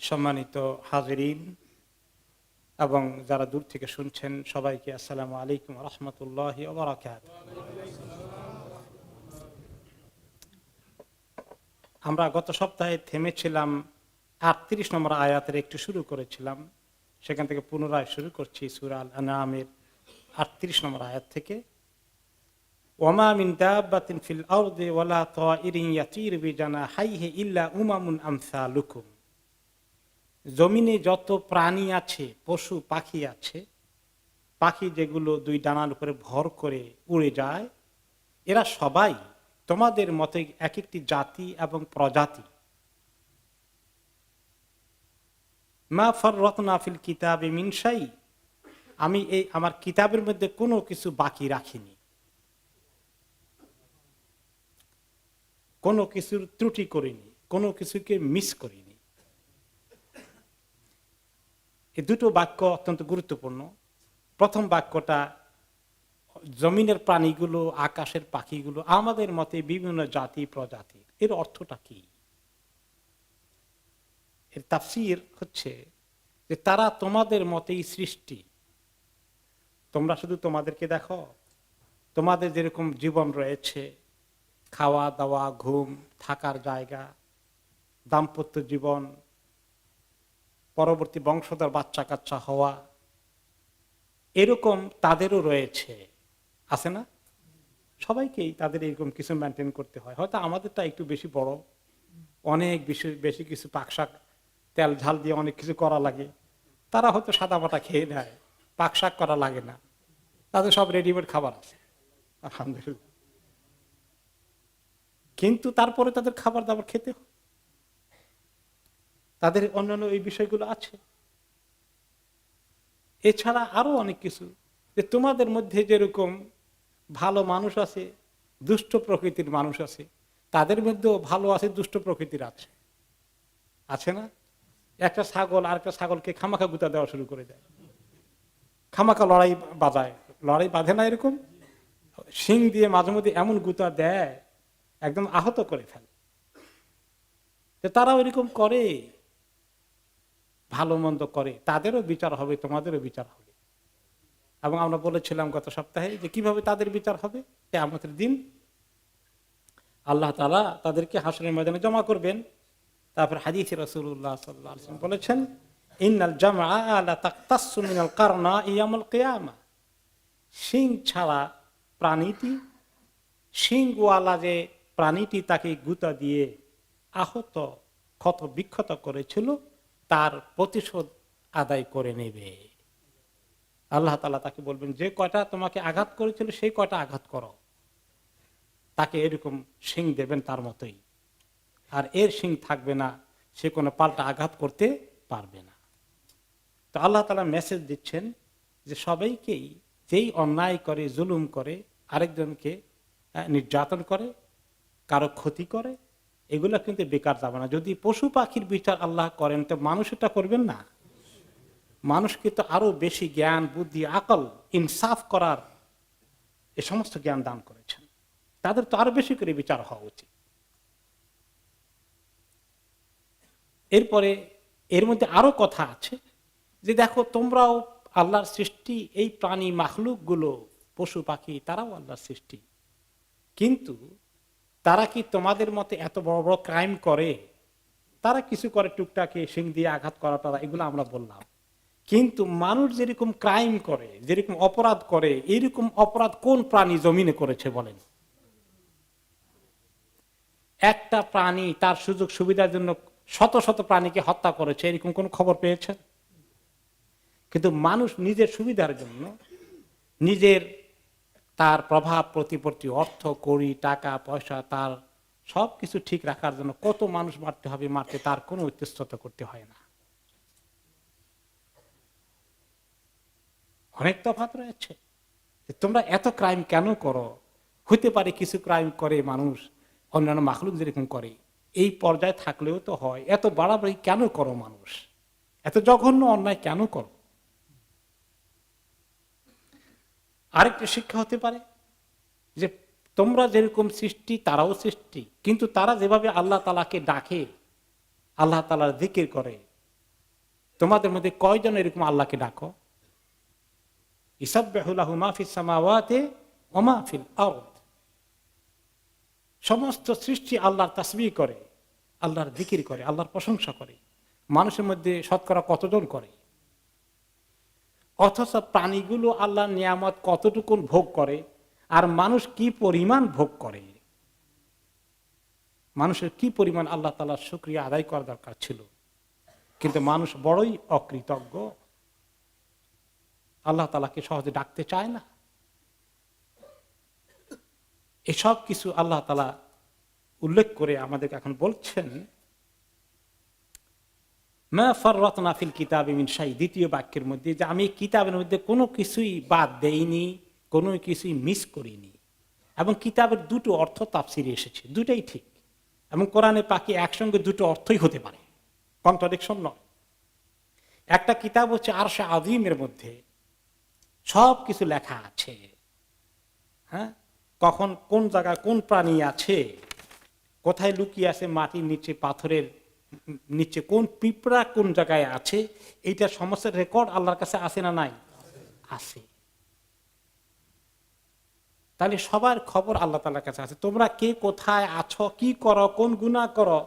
সম্মানিত হাজিরিন এবং যারা দূর থেকে শুনছেন সবাইকে আসসালামু আলাইকুম রহমতুল্লাহি ওয়া বারাকাতুহু। আমরা গত সপ্তাহে থেমেছিলাম 38 নম্বর আয়াতের একটু শুরু করেছিলাম, সেখান থেকে পুনরায় শুরু করছি সূরা আল আনআমের 38 নম্বর আয়াত থেকে। ওয়ামা মিন দাব্বাতিন ফিল আরদি ওয়ালা তাইরিন ইয়াতিরু বিজানাহাইহি ইল্লা উমামুন আমসালুকুম। জমিনে যত প্রাণী আছে, পশু পাখি আছে, পাখি যেগুলো দুই ডানার উপরে ভর করে উড়ে যায়, এরা সবাই তোমাদের মতে এক একটি জাতি এবং প্রজাতি। মা ফাররাতনা ফিল কিতাবি মিন শাই, আমি এই আমার কিতাবের মধ্যে কোনো কিছু বাকি রাখিনি, কোনো কিছুর ত্রুটি করিনি, কোনো কিছুকে মিস করিনি। এই দুটো বাক্য অত্যন্ত গুরুত্বপূর্ণ। প্রথম বাক্যটা জমিনের প্রাণীগুলো, আকাশের পাখিগুলো আমাদের মতে বিভিন্ন জাতি প্রজাতির, এর অর্থটা কি? এর তাফসীর হচ্ছে যে তারা তোমাদের মতেই সৃষ্টি। তোমরা শুধু তোমাদেরকে দেখো, তোমাদের যেরকম জীবন রয়েছে, খাওয়া দাওয়া, ঘুম, থাকার জায়গা, দাম্পত্য জীবন, পরবর্তী বংশধর বাচ্চা কাচ্চা হওয়া, এরকম তাদেরও রয়েছে, আছে না? সবাইকেই তাদের এরকম কিছু মেনটেন করতে হয়। হয়তো আমাদেরটা একটু বেশি বড়, অনেক বেশি কিছু পাকশাক তেল ঝাল দিয়ে অনেক কিছু করা লাগে। তারা হয়তো সাদা বাটা খেয়ে নেয়, পাকশাক করা লাগে না, তাদের সব রেডিমেড খাবার আছে, আলহামদুলিল্লাহ। কিন্তু তারপরে তাদের খাবার দাবার খেতে হয়, তাদের অন্যান্য এই বিষয়গুলো আছে। এছাড়া আরো অনেক কিছু, যে তোমাদের মধ্যে যেরকম ভালো মানুষ আছে, দুষ্ট প্রকৃতির মানুষ আছে, তাদের মধ্যেও ভালো আছে, দুষ্ট প্রকৃতির আছে, আছে না? একটা ছাগল আর একটা ছাগলকে খামাখা গুতা দেওয়া শুরু করে দেয়, খামাখা লড়াই বাজায়, লড়াই বাঁধে না, এরকম শিং দিয়ে মাঝে মধ্যে এমন গুতা দেয় একদম আহত করে ফেলে। তারাও এরকম করে, ভালো মন্দ করে, তাদেরও বিচার হবে, তোমাদেরও বিচার হবে। এবং আমরা বলেছিলাম গত সপ্তাহে যে কিভাবে তাদের বিচার হবে। কিয়ামতের দিন আল্লাহ তাআলা তাদেরকে হাসরের ময়দানে জমা করবেন। তারপর হাদিসে রাসূলুল্লাহ সাল্লাল্লাহু আলাইহি ওয়াসাল্লাম বলেছেন, ইন্নাল জামআ লা তাকতাসু মিনাল কারনা ইয়াউমাল কিয়ামা। শিং ছাড়া প্রাণীটি, শিংওয়ালা যে প্রাণীটি তাকে গুতা দিয়ে আহত, ক্ষত বিক্ষত করেছিল, তার প্রতিশোধ আদায় করে নেবে। আল্লাহ তাআলা তাকে বলবেন, যে কয়টা তোমাকে আঘাত করেছিল সেই কয়টা আঘাত করো। তাকে এরকম শিং দেবেন তার মতোই, আর এর শিং থাকবে না, সে কোনো পাল্টা আঘাত করতে পারবে না। তো আল্লাহ তাআলা মেসেজ দিচ্ছেন যে সবাইকেই, যেই অন্যায় করে, জুলুম করে, আরেকজনকে নির্যাতন করে, কারো ক্ষতি করে, এগুলা কিন্তু বেকার যাবে না। যদি পশু পাখির বিচার আল্লাহ করেন, তো মানুষটা করবেন না? মানুষকে তো আরো বেশি জ্ঞান, বুদ্ধি, আকল, ইনসাফ করার এ সমস্ত জ্ঞান দান করেছেন, তাদের তো আরো বেশি করে বিচার হওয়া উচিত। এরপরে এর মধ্যে আরো কথা আছে যে দেখো, তোমরাও আল্লাহর সৃষ্টি, এই প্রাণী মাখলুক গুলো, পশু পাখি, তারাও আল্লাহর সৃষ্টি, কিন্তু তারা কি তোমাদের মতে এত বড় বড় ক্রাইম করে? তারা কিছু করে, টুকটাকে শিং দিয়ে আঘাত করা, তারা এগুলো আমরা বললাম। কিন্তু মানুষ যেরকম ক্রাইম করে, যেরকম অপরাধ করে, এইরকম অপরাধ কোন প্রাণী জমিনে করেছে বলেন? একটা প্রাণী তার সুযোগ সুবিধার জন্য শত শত প্রাণীকে হত্যা করেছে, এরকম কোন খবর পেয়েছেন? কিন্তু মানুষ নিজের সুবিধার জন্য, নিজের তার প্রভাব প্রতিপত্তি, অর্থ কড়ি, টাকা পয়সা, তার সবকিছু ঠিক রাখার জন্য কত মানুষ মারতে হবে, মারতে তার কোনো ইতস্ততা করতে হয় না। অনেক তফাৎ রয়েছে। তোমরা এত ক্রাইম কেন করো? হতে পারে কিছু ক্রাইম করে মানুষ অন্যান্য মাখলুক যেরকম করে, এই পর্যায়ে থাকলেও তো হয়। এত বাড়াবাড়ি কেন করো মানুষ? এত জঘন্য অন্যায় কেন করো? আরেকটা শিক্ষা হতে পারে যে তোমরা যেরকম সৃষ্টি, তারাও সৃষ্টি, কিন্তু তারা যেভাবে আল্লাহ তাআলাকে ডাকে, আল্লাহ তাআলার জিকির করে, তোমাদের মধ্যে কয়জন এরকম আল্লাহকে ডাকো? ইসাব্বিহু লাহু মা ফিস সামাওয়াতি ওয়া মা ফিল আরদ, সমস্ত সৃষ্টি আল্লাহর তাসবিহ করে, আল্লাহর জিকির করে, আল্লাহর প্রশংসা করে। মানুষের মধ্যে শতকরা কতজন করে? অথচ প্রাণীগুলো আল্লাহর নিয়ামত কতটুকু ভোগ করে, আর মানুষ কি পরিমাণ ভোগ করে। মানুষের কি পরিমাণ আল্লাহ তাআলার শুকরিয়া আদায় করা দরকার ছিল, কিন্তু মানুষ বড়ই অকৃতজ্ঞ, আল্লাহ তাআলাকে সহজে ডাকতে চায় না। এসব কিছু আল্লাহ তাআলা উল্লেখ করে আমাদেরকে এখন বলছেন, মা ফাররাতনা ফিল কিতাবি মিন শাই, দ্বিতীয় বাক্যের মধ্যে, যে আমি কিতাবের মধ্যে কোনো কিছুই বাদ দেইনি, কোনো কিছুই মিস করিনি। এবং কিতাবের দুটো অর্থ তাফসিরে এসেছে, দুটাই ঠিক। এবং কোরআনে পাকে একসঙ্গে দুটো অর্থই হতে পারে, কন্ট্রাডিকশন নয়। একটা কিতাব হচ্ছে আরশে আযীমের মধ্যে সব কিছু লেখা আছে, হ্যাঁ, কখন কোন জায়গায় কোন প্রাণী আছে, কোথায় লুকিয়ে আছে মাটির নিচে, পাথরের নিচে কোন পিঁপড়া কোন জায়গায় আছে, এইটা সমস্ত রেকর্ড আল্লাহর কাছে আছে না নাই? আছে। তাহলে সবার খবর আল্লাহ তাআলার কাছে আছে। তোমরা কে কোথায় আছো, কি করো, কোন গুনাহ করো,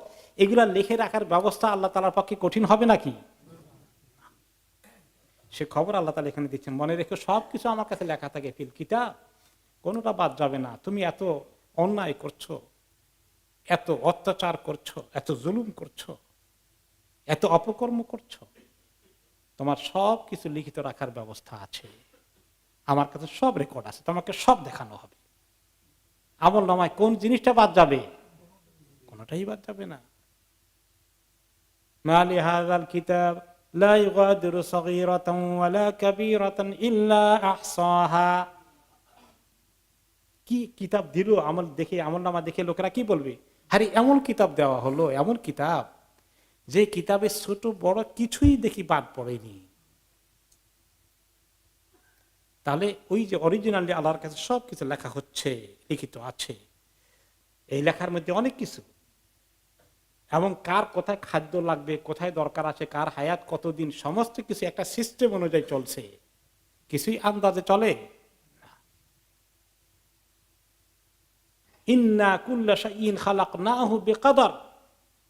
এগুলা লিখে রাখার ব্যবস্থা আল্লাহ তাআলার পক্ষে কঠিন হবে নাকি? সে খবর আল্লাহ তাআলা এখানে দিচ্ছেন, মনে রেখো সবকিছু আমার কাছে লেখা থাকে ফিল কিতাব, কোনোটা বাদ যাবে না। তুমি এত অন্যায় করছো, এত অত্যাচার করছো, এত জুলুম করছো, এত অপকর্ম করছো, তোমার সব কিছু লিখিত রাখার ব্যবস্থা আছে, আমার কাছে সব রেকর্ড আছে, তোমাকে সব দেখানো হবে। আমল নামায় কোন জিনিসটা বাদ যাবে? কোনটাই বাদ যাবে না। মা লিহাযাল কিতাব লা ইউগাদিরু সাগীরাতান ওয়ালা কাবীরাতান ইল্লা আহসাহা। কি কিতাব দিল, আমল দেখে, আমল নামা দেখে লোকেরা কি বলবে? আরে এমন কিতাব দেওয়া হলো, এমন কিতাব যে কিতাবে ছোট বড় কিছুই দেখি বাদ পড়েনি। তাহলে ওই যে অরিজিনালি আল্লাহর কাছে সব কিছু লেখা হচ্ছে, লিখিত আছে, এই লেখার মধ্যে অনেক কিছু, এবং কার কোথায় খাদ্য লাগবে, কোথায় দরকার আছে, কার হায়াত কতদিন, সমস্ত কিছু একটা সিস্টেম অনুযায়ী চলছে, কিছুই আন্দাজে চলে। ইন্না কুল্লা শাইইন খালাকনাহু বিকদর,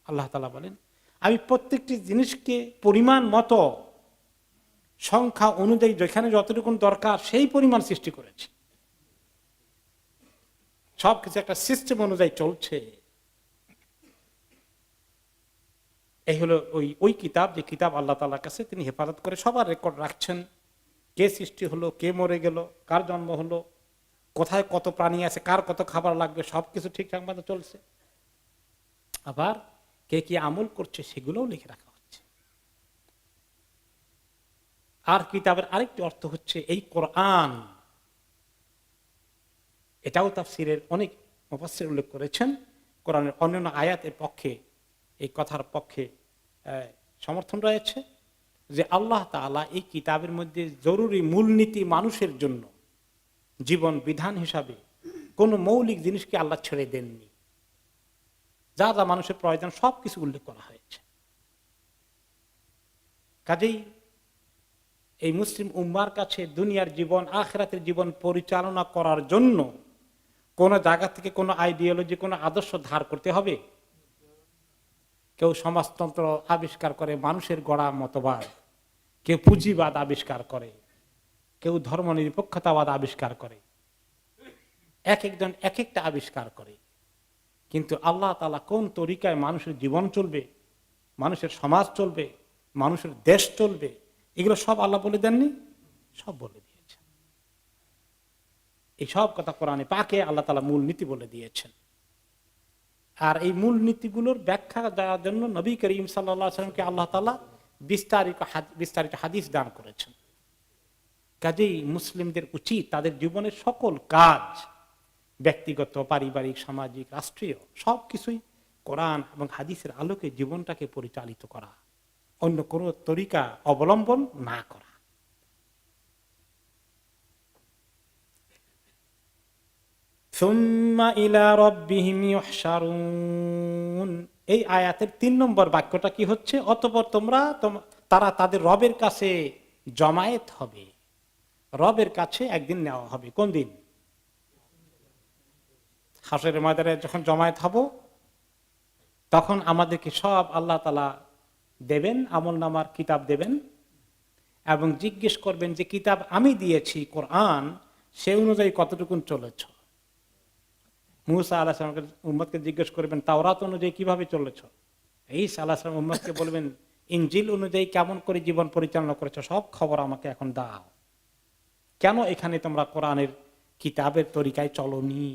আল্লাহ তাআলা বলেন আমি প্রত্যেকটি জিনিসকে পরিমাণ মতো, সংখ্যা অনুযায়ী, যেখানে যতটুকু দরকার সেই পরিমাণ সৃষ্টি করেছি। সবকিছু একটা সিস্টেম অনুযায়ী চলছে। এই হলো ওই কিতাব, যে কিতাব আল্লাহ তাআলার কাছে তিনি হেফাজত করে সবার রেকর্ড রাখছেন। কে সৃষ্টি হলো, কে মরে গেল, কার জন্ম হলো, কোথায় কত প্রাণী আছে, কার কত খাবার লাগবে, সবকিছু ঠিকঠাক মতো চলছে। আবার কে কি আমল করছে সেগুলোও লিখে রাখা হচ্ছে। আর কিতাবের আরেকটি অর্থ হচ্ছে এই কোরআন। এটাও তাফসীরের অনেক মুফাসসির উল্লেখ করেছেন। কোরআনের অন্যান্য আয়াতের পক্ষে, এই কথার পক্ষে সমর্থন রয়েছে যে আল্লাহ তাআলা এই কিতাবের মধ্যে জরুরি মূলনীতি মানুষের জন্য জীবন বিধান হিসাবে কোন মৌলিক জিনিসকে আল্লাহ ছেড়ে দেননি। যা যা মানুষের প্রয়োজন সবকিছু উল্লেখ করা হয়েছে। কাজেই এই মুসলিম উম্মার কাছে দুনিয়ার জীবন, আখিরাতের জীবন পরিচালনা করার জন্য কোন জায়গা থেকে কোন আইডিওলজি, কোন আদর্শ ধার করতে হবে। কেউ সমাজতন্ত্র আবিষ্কার করে, মানুষের গড়া মতবাদ, কেউ পুঁজিবাদ আবিষ্কার করে, কেউ ধর্মনিরপেক্ষতাবাদ আবিষ্কার করে, এক একজন এক একটা আবিষ্কার করে। কিন্তু আল্লাহ তাআলা কোন তরিকায় মানুষের জীবন চলবে, মানুষের সমাজ চলবে, মানুষের দেশ চলবে, এগুলো সব আল্লাহ বলে দেননি? সব বলে দিয়েছেন। এই সব কথা কোরআনে পাকে আল্লাহ তাআলা মূল নীতি বলে দিয়েছেন। আর এই মূল নীতিগুলোর ব্যাখ্যা দেওয়ার জন্য নবী করিম সাল্লাল্লাহু আলাইহি ওয়াসাল্লামকে আল্লাহ তাআলা বিস্তারিত হাদিস দান করেছেন। কাজেই মুসলিমদের উচিত তাদের জীবনের সকল কাজ, ব্যক্তিগত, পারিবারিক, সামাজিক, রাষ্ট্রীয়, সবকিছুই কোরআন এবং হাদিসের আলোকে জীবনটাকে পরিচালিত করা, অন্য কোনো তরিকা অবলম্বন না করা। সুম্মা ইলা রাব্বিহিম ইউহশারুন, এই আয়াতের 3 নম্বর বাক্যটা কি হচ্ছে? অতঃপর তোমরা তারা তাদের রবের কাছে জমায়েত হবে, রবের কাছে একদিন নেওয়া হবে। কোন দিন? হাসরের ময়দানে যখন জমায়েত হব, তখন আমাদেরকে সব আল্লাহ তাআলা দেবেন, আমলনামার কিতাব দেবেন এবং জিজ্ঞেস করবেন যে কিতাব আমি দিয়েছি কোরআন, সে অনুযায়ী কতটুকু চলেছ। মুসা আলাইহিস সালামের উম্মতকে জিজ্ঞেস করবেন তাওরাত অনুযায়ী কিভাবে চলেছ। ঈসা আলাইহিস সালাম উম্মতকে বলবেন ইনজিল অনুযায়ী কেমন করে জীবন পরিচালনা করেছ, সব খবর আমাকে এখন দাও। কেন এখানে তোমরা কোরআনের কিতাবের তরিকায় চলনি?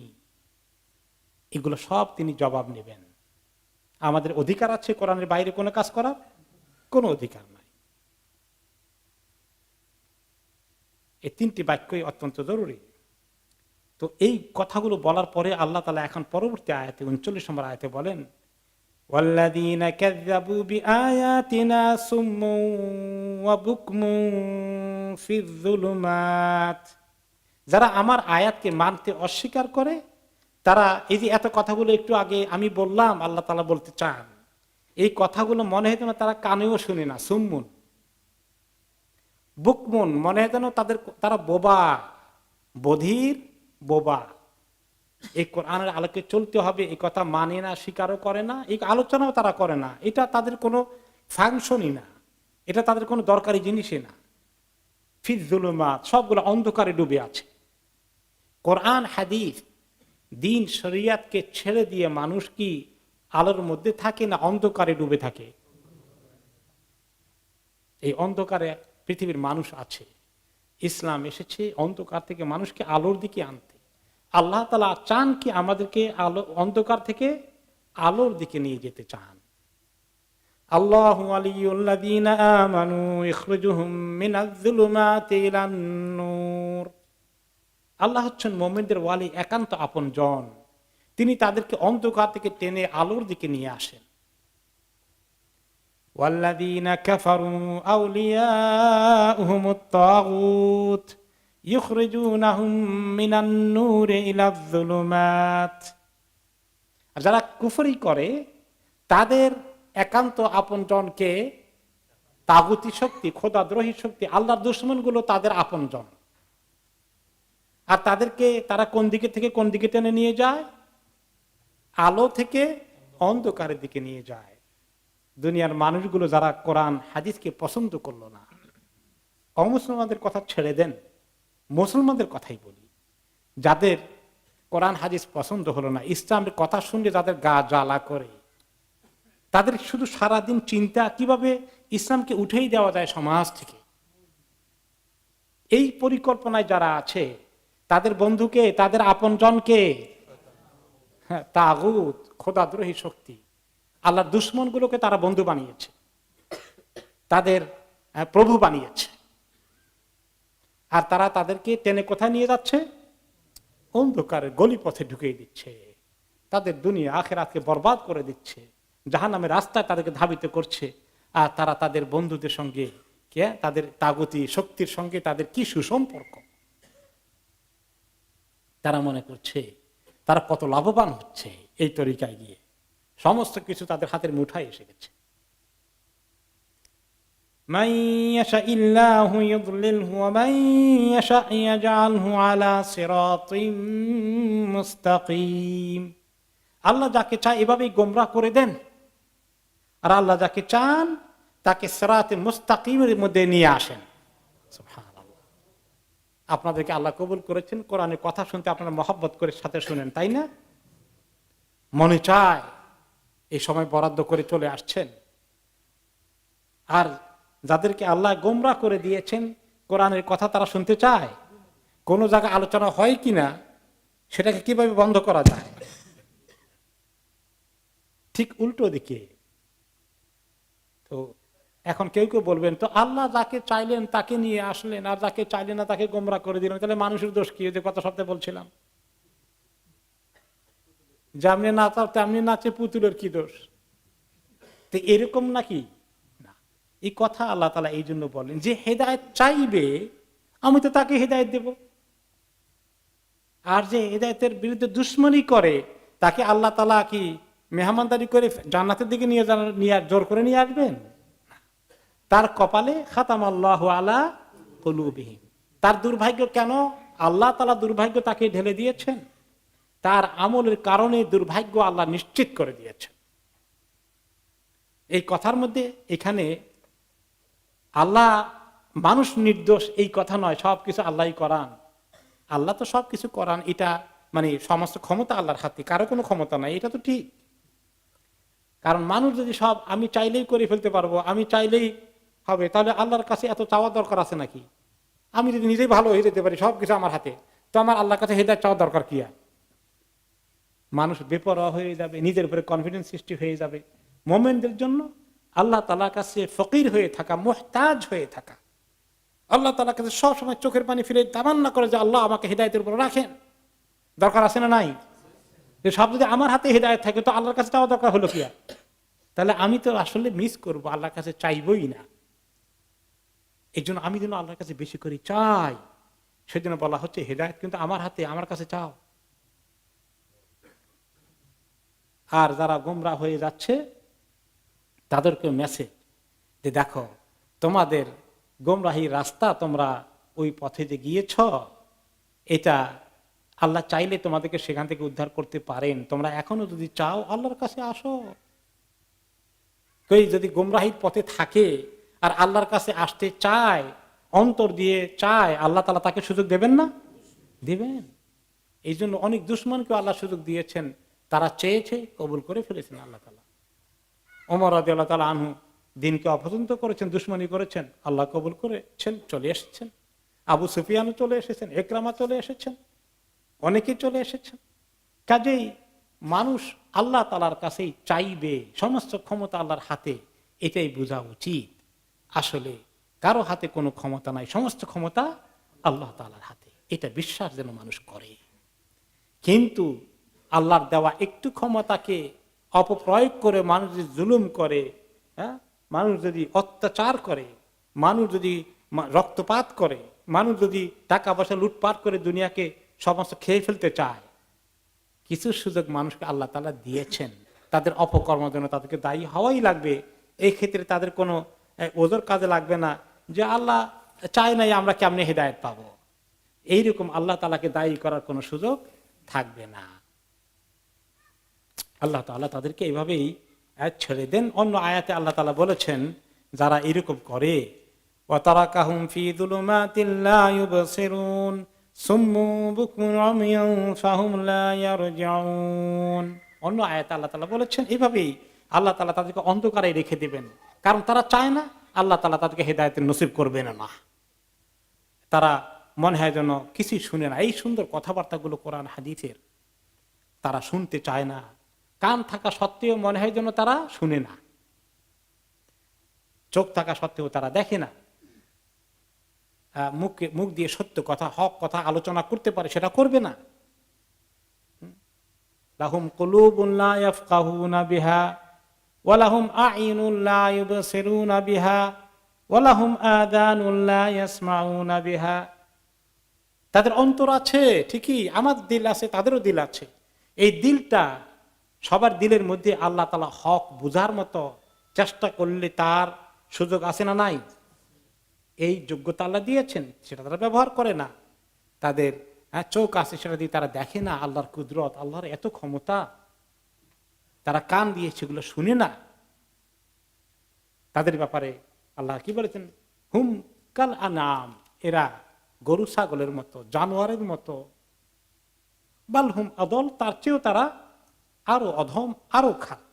এগুলো সব তিনি জবাব নেবেন। আমাদের অধিকার আছে কোরআনের বাইরে কোনো কাজ করার? কোনো অধিকার নাই। এই তিনটি বাক্যই অত্যন্ত জরুরি। তো এই কথাগুলো বলার পরে আল্লাহ তাআলা এখন পরবর্তী আয়াতে 39 নম্বর আয়াতে বলেন, ওয়াল্লাযীনা কাযযাবু বিআয়াতিনা সুম্মুন ওয়া বুকমুন ফিয-যুলুমাত, যারা আমার আয়াতকে মানতে অস্বীকার করে, তারা এই যে এত কথাগুলো একটু আগে আমি বললাম আল্লাহ তাআলা বলতে চান, এই কথাগুলো মনে হয় যেন তারা কানেও শুনে না। সুম্মুন, বুকমুন, মনে হয় যেন তারা বোবা, বধির বোবা। এই কোরআনের আলোকে চলতে হবে এই কথা মানে না, স্বীকারও করে না, এই আলোচনাও তারা করে না। এটা তাদের কোনো ফাংশনই না, এটা তাদের কোনো দরকারি জিনিসই না। ফিয-যুলুমাত, সবগুলো অন্ধকারে ডুবে আছে। কোরআন হাদিস দিন শরিয়াতকে ছেড়ে দিয়ে মানুষ কি আলোর মধ্যে থাকে না অন্ধকারে ডুবে থাকে? এই অন্ধকারে পৃথিবীর মানুষ আছে। ইসলাম এসেছে অন্ধকার থেকে মানুষকে আলোর দিকে আনতে। আল্লাহ তাআলা চান কি আমাদেরকে আলো অন্ধকার থেকে আলোর দিকে নিয়ে যেতে চান। আল্লাহু ওয়ালিয়ুল্লাযীনা আমানু ইখরিজুহুম মিনাজ-যুলুমাতি ইলান-নূর। আল্লাহ হচ্ছেন মুমিনদের ওয়ালি, একান্ত আপনজন। তিনি তাদেরকে অন্ধকার থেকে টেনে আলোর দিকে নিয়ে আসেন। ওয়াল্লাযীনা কাফারু আউলিয়াউহুমুত তাগুত ইখরিজুনাহুম মিনান-নূরি ইলায-যুলুমাত। আর যারা কুফরি করে তাদের একান্ত আপনজনকে তাগুতি শক্তি, খোদাদ্রোহী শক্তি, আল্লাহর দুশমনগুলো তাদের আপনজন। আর তাদেরকে তারা কোন দিকে থেকে কোন দিকে টেনে নিয়ে যায়? আলো থেকে অন্ধকারের দিকে নিয়ে যায়। দুনিয়ার মানুষগুলো যারা কোরআন হাদিসকে পছন্দ করলো না, অমুসলমানদের কথা ছেড়ে দেন, মুসলমানদের কথাই বলি, যাদের কোরআন হাদিস পছন্দ হলো না, ইসলামের কথা শুনলে যাদের গা জ্বালা করে, তাদের শুধু সারাদিন চিন্তা কিভাবে ইসলামকে উঠেই দেওয়া যায় সমাজ থেকে, এই পরিকল্পনায় যারা আছে তাদের বন্ধুকে, তাদের আপনজনকে তাগুত, খোদাদ্রোহী শক্তি, আল্লাহর দুশমনগুলোকে তারা বন্ধু বানিয়েছে, তাদের প্রভু বানিয়েছে। আর তারা তাদেরকে টেনে কোথায় নিয়ে যাচ্ছে? অন্ধকারের গলি পথে ঢুকিয়ে দিচ্ছে, তাদের দুনিয়া আখিরাতকে বরবাদ করে দিচ্ছে, জাহান্নামের রাস্তায় তাদেরকে ধাবিত করছে। আর তারা তাদের বন্ধুদের সঙ্গে, তাদের তাগুতি শক্তির সঙ্গে তাদের কি সুসম্পর্ক, তারা মনে করছে তারা কত লাভবান হচ্ছে এই তরিকায় গিয়ে। সমস্ত কিছু তাদের হাতের মুঠায় এসে গেছে। মান ইয়াশাইল্লাহু ইউদলিলহু ওয়া মান ইয়াশা ইয়াজআলহু আলা সিরাতিম মুস্তাকিম। আল্লাহ যাকে চায় এভাবেই গোমরাহ করে দেন, আর আল্লাহ যাকে চান তাকে সিরাতে মুস্তাকিমের মধ্যে নিয়ে আসেন। সুবহানাল্লাহ। আপনাদেরকে আল্লাহ কবুল করেছেন, কোরআনের কথা শুনতে আপনারা মহব্বত করে সাথে শুনেন, তাই না? মনে চায় এই সময় বরাদ্দ করে চলে আসছেন। আর যাদেরকে আল্লাহ গোমরাহ করে দিয়েছেন, কোরআনের কথা তারা শুনতে চায়। কোন জায়গায় আলোচনা হয় কিনা সেটাকে কিভাবে বন্ধ করা যায়? ঠিক উল্টো দিকে। তো এখন কেউ কেউ বলবেন, তো আল্লাহ যাকে চাইলেন তাকে নিয়ে আসলেন, আর যাকে চাইলেন না তাকে গোমরাহ করে দিলেন, তাহলে মানুষের দোষ কি? যে গত সপ্তাহে বলছিলাম, যেমনি নাচার তেমনি নাচে, পুতুলের কি দোষ? তো এরকম নাকি? না, এই কথা আল্লাহ তাআলা এই জন্য বলেন যে হেদায়েত চাইবে আমি তো তাকে হেদায়েত দেব, আর যে হেদায়েতের বিরুদ্ধে দুশমনি করে তাকে আল্লাহ তাআলা কি মেহমানদারি করে জান্নাতের দিকে নিয়ে জোর করে নিয়ে আসবেন? তার কপালে খাতামাল্লাহু আলা কুলুবিহিম। তার দুর্ভাগ্য কেন? আল্লাহ তাআলা দুর্ভাগ্য তাকে ঢেলে দিয়েছেন, তার আমলের কারণে দুর্ভাগ্য আল্লাহ নিশ্চিত করে দিয়েছেন। এই কথার মধ্যে এখানে আল্লাহ মানুষ নির্দোষ এই কথা নয়, সবকিছু আল্লাহই করান। আল্লাহ তো সবকিছু করান, এটা মানে সমস্ত ক্ষমতা আল্লাহর হাতে, কারো কোনো ক্ষমতা নাই, এটা তো ঠিক। কারণ মানুষ যদি সব আমি চাইলেই করে ফেলতে পারবো, আমি চাইলেই হবে, তাহলে আল্লাহর কাছে এত চাওয়া দরকার আছে নাকি? আমি যদি নিজেই ভালো হয়ে যেতে পারি, সবকিছু আমার হাতে, তো আমার আল্লাহর কাছে হেদায়েত চাওয়া দরকার কি? মানুষ বেপরোয়া হয়ে যাবে, নিজের উপরে কনফিডেন্স সৃষ্টি হয়ে যাবে। মোমেনদের জন্য আল্লাহ তাআলার কাছে ফকির হয়ে থাকা, মুহতাজ হয়ে থাকা, আল্লাহ তাআলার কাছে সবসময় চোখের পানি ফেলে তামান্না করে যে আল্লাহ আমাকে হেদায়েতের উপর রাখেন, দরকার আছে না নাই? যে সব যদি আমার হাতে হেদায়েত থাকে তো আল্লাহর কাছে চাওয়া দরকার হলো কি? তাহলে আমি তো আসলে মিস করবো, আল্লাহর কাছে চাইবই না। এই জন্য আমি যেন আল্লাহর কাছে বেশি করে চাই, সেজন্য বলা হচ্ছে হেদায়েত কিন্তু আমার হাতে, আমার কাছে চাও। আর যারা গোমরাহ হয়ে যাচ্ছে তাদেরকে মেসেজ যে দেখো, তোমাদের গোমরাহির রাস্তা, তোমরা ওই পথে যে গিয়েছ, এটা আল্লাহ চাইলে তোমাদেরকে সেখান থেকে উদ্ধার করতে পারেন। তোমরা এখনো যদি চাও আল্লাহর কাছে আসো। কেউ যদি গোমরাহির পথে থাকে আর আল্লাহর কাছে আসতে চায়, অন্তর দিয়ে চায়, আল্লাহ তাআলা তাকে সুযোগ দেবেন না? দেবেন। এই জন্য অনেক দুশমনকে আল্লাহ সুযোগ দিয়েছেন, তারা চেয়েছে, কবুল করে ফেলেছেন আল্লাহ তাআলা। ওমর রাদিয়াল্লাহু তাআলা আনহু দিনকে অপছন্দ করেছেন, দুশমনী করেছেন, আল্লাহ কবুল করেছেন, চলে এসেছেন। আবু সুফিয়ানও চলে এসেছেন, ইকরামা চলে এসেছেন, অনেকেই চলে এসেছেন। কাজেই মানুষ আল্লাহ তাআলার কাছেই চাইবে, সমস্ত ক্ষমতা আল্লাহর হাতে, এটাই বোঝা উচিত। আসলে কারো হাতে কোনো ক্ষমতা নাই, সমস্ত ক্ষমতা আল্লাহ তাআলার হাতে, এটা বিশ্বাস যেন মানুষ করে। কিন্তু আল্লাহর দেওয়া একটু ক্ষমতাকে অপপ্রয়োগ করে মানুষ যদি জুলুম করে, হ্যাঁ, মানুষ যদি অত্যাচার করে, মানুষ যদি রক্তপাত করে, মানুষ যদি টাকা পয়সা লুটপাট করে দুনিয়াকে সমস্ত খেয়ে ফেলতে চায়, কিছু সুযোগ মানুষকে আল্লাহ তাআলা দিয়েছেন, তাদের অপকর্মের জন্য তাদেরকে দায়ী হওয়াই লাগবে। এই ক্ষেত্রে তাদের কোনো ওজোর কাজে লাগবে না যে আল্লাহ চায় নাই আমরা কেমনে হেদায়েত পাবো, এইরকম আল্লাহ তাআলাকে দায়ী করার কোনো সুযোগ থাকবে না। আল্লাহ তাআলা তাদেরকে এইভাবেই ছেড়ে দেন। অন্য আয়াতে আল্লাহ তাআলা বলেছেন যারা এরকম করে, ওয়াতারাকাহুম ফি যুলুমাতিল লা ইউবসিরুন সুম্মু বুকমুন উমিয়ুন ফাহুম লা ইয়ারজিউন। অন্য আয়াতে আল্লাহ তাআলা বলেছেন এইভাবেই আল্লাহ তাআলা তাদেরকে অন্ধকারে রেখে দিবেন, কারণ তারা চায় না, আল্লাহ তাআলা তাদেরকে হেদায়েতের নসিব করবেন না। তারা মনে হয় যেন কিছুই শুনে না। এই সুন্দর কথাবার্তাগুলো কোরআন হাদিসের তারা শুনতে চায় না, কান থাকা সত্ত্বেও মনে হয় যেন তারা শুনে না, চোখ থাকা সত্ত্বেও তারা দেখে না, মুখ দিয়ে সত্য কথা, হক কথা আলোচনা করতে পারে, সেটা করবে না। লাহুম কুলুবুন লা ইয়াফকাহুনা বিহা ওয়া লাহুম আ'ইনুন লা ইউবসিরুনা বিহা ওয়া লাহুম আযানুন লা ইয়াসমাউনা বিহা। তাদের অন্তর আছে ঠিকই, আমার দিল আছে, তাদেরও দিল আছে। এই দিলটা, সবার দিলের মধ্যে আল্লাহ তাআলা হক বুঝার মতো চেষ্টা করলে তার সুযোগ আছে না নাই? এই যোগ্যতা আল্লাহ দিয়েছেন, সেটা তারা ব্যবহার করে না। তাদের চোখ আছে, সেটা দিয়ে তারা দেখে না আল্লাহর কুদরত, আল্লাহর এত ক্ষমতা। তারা কান দিয়ে সেগুলো শুনে না। তাদের ব্যাপারে আল্লাহ কি বলেছেন? হুম কাল আনাম, এরা গরু ছাগলের মতো, জানোয়ারের মতো। বাল হুম আদল, তার চেয়েও তারা আরো অধম, আরো খারাপ।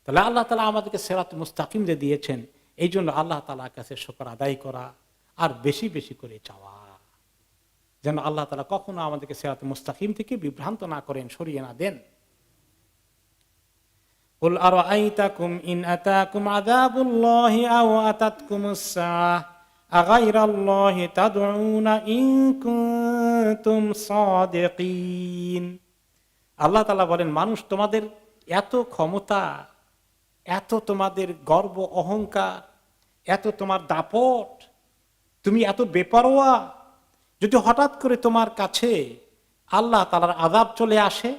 তাহলে আল্লাহ তাআলা আমাদেরকে সিরাত মুস্তাকিম যে দিয়েছেন, এই জন্য আল্লাহ তাআলার কাছে শুকর আদায় করা আর বেশি বেশি করে চাওয়া, যেন আল্লাহ তাআলা কখনো আমাদেরকে সিরাত মুস্তাকিম থেকে বিভ্রান্ত না করেন, সরিয়ে না দেন। কুল আরাআইতাকুম ইন আতাকুম আযাবুল্লাহি আও আতাতকুমুস সাআহ আগাইরাল্লাহি তাদউনা ইন কুনতুম সাদিকিন। আল্লাহ তাআলা বলেন, মানুষ তোমাদের এত ক্ষমতা, এত তোমাদের গর্ব অহংকার, এত তোমার দাপট, তুমি এত বেপরোয়া, যদি হঠাৎ করে তোমার কাছে আল্লাহ তাআলার আযাব চলে আসে,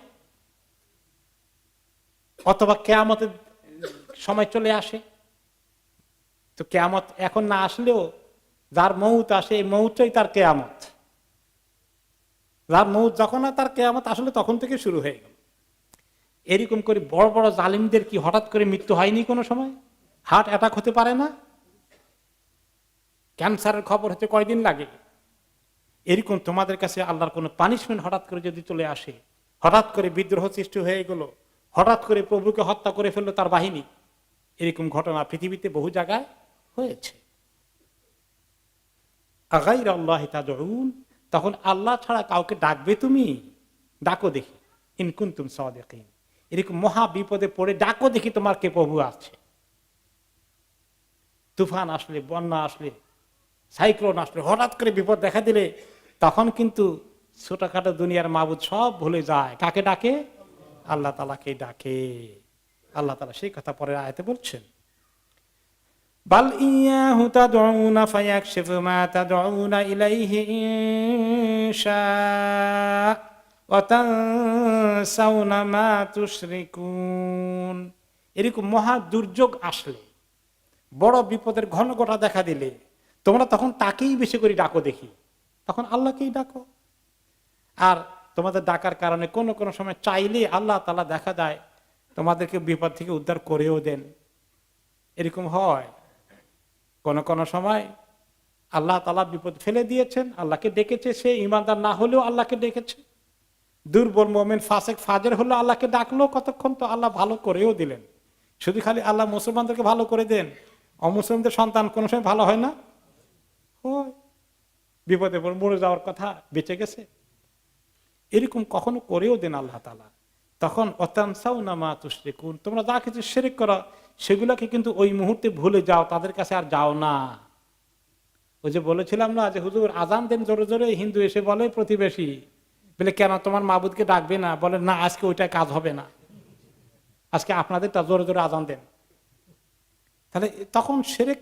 অথবা কিয়ামতের সময় চলে আসে। তো কেয়ামত এখন না আসলেও যার মৌত আসে, এই মৌতটাই তার কেয়ামত। যার মৌত যখন হয় তার কেয়ামত আসলে তখন থেকে শুরু হয়ে গেল। এরকম করে বড় বড় জালিমদের কি হঠাৎ করে মৃত্যু হয়নি কোনো সময়? হার্ট অ্যাটাক হতে পারে না? ক্যান্সারের খবর হতে কয়দিন লাগে? এরকম তোমাদের কাছে আল্লাহর কোনো পানিশমেন্ট হঠাৎ করে যদি চলে আসে, হঠাৎ করে বিদ্রোহ সৃষ্টি হয়ে গেল, হঠাৎ করে প্রভুকে হত্যা করে ফেললো তার বাহিনী, এরকম ঘটনা পৃথিবীতে বহু জায়গায় হয়েছে। আগাইর আল্লাহ তাদউন, তখন আল্লাহ ছাড়া কাউকে ডাকবে তুমি? ডাকো দেখি, ইন কুনতুম সাদিকিন। এরকম মহা বিপদে পড়ে ডাকো দেখি তোমার কে প্রভু আছে। তুফান আসলে, বন্যা আসলে, সাইক্লোন আসলে, হঠাৎ করে বিপদ দেখা দিলে তখন কিন্তু ছোটখাটো দুনিয়ার মাবুদ সব ভুলে যায়। কাকে ডাকে? আল্লাহ তাআলাকে ডাকে। আল্লাহ তাআলা সেই কথা পরের আয়াতে বলছেন, বাল ইয়াহু তাদউনা ফায়াকশিফু মা তাদউনা ইলাইহি ইনশা ওয়া তানসাউনা মা তুশরিকুন। এরকম মহা দুর্যোগ আসলে, বড় বিপদের ঘন ঘটা দেখা দিলে তোমরা তখন তাকেই বেশি করে ডাকো দেখি, তখন আল্লাহকেই ডাকো। আর তোমাদের ডাকার কারণে কোন কোন সময় চাইলে আল্লাহ তাআলা দেখা যায় তোমাদেরকে বিপদ থেকে উদ্ধার করেও দেন। এরকম হয় কোন কোন সময় আল্লাহ তাআলা বিপদ ফেলে দিয়েছেন, আল্লাহকে ডেকেছে, সে ইমানদার না হলেও আল্লাহকে ডেকেছে। দুর্বল মুমিন ফাসিক ফাজের হলো আল্লাহকে ডাকলো কতক্ষণ, তো আল্লাহ ভালো করেও দিলেন। শুধু খালি আল্লাহ মুসলমানদেরকে ভালো করে দেন, অমুসলিমদের সন্তান কোন সময় ভালো হয় না? হয়, বিপদে পড়ে মরে যাওয়ার কথা, বেঁচে গেছে, এরকম কখনো করেও দেন আল্লাহ তাআলা। তখন অতানসাউনা মা তুশরিকুন, তোমরা যা কিছু শিরক করো সেগুলোকে কিন্তু ওই মুহূর্তে ভুলে যাও, তাদের কাছে আর যাও না। ওই যে বলেছিলাম না যে হুজুর আজান দেন জোরে জোরে, হিন্দু এসে বলে প্রতিবেশী বলে কেন তোমার মাবুদকে ডাকবে না? বলে না, আজকে ওইটা কাজ হবে না, আজকে আপনাদের তা জোরে জোরে আজান দেন। তাহলে তখন শিরক,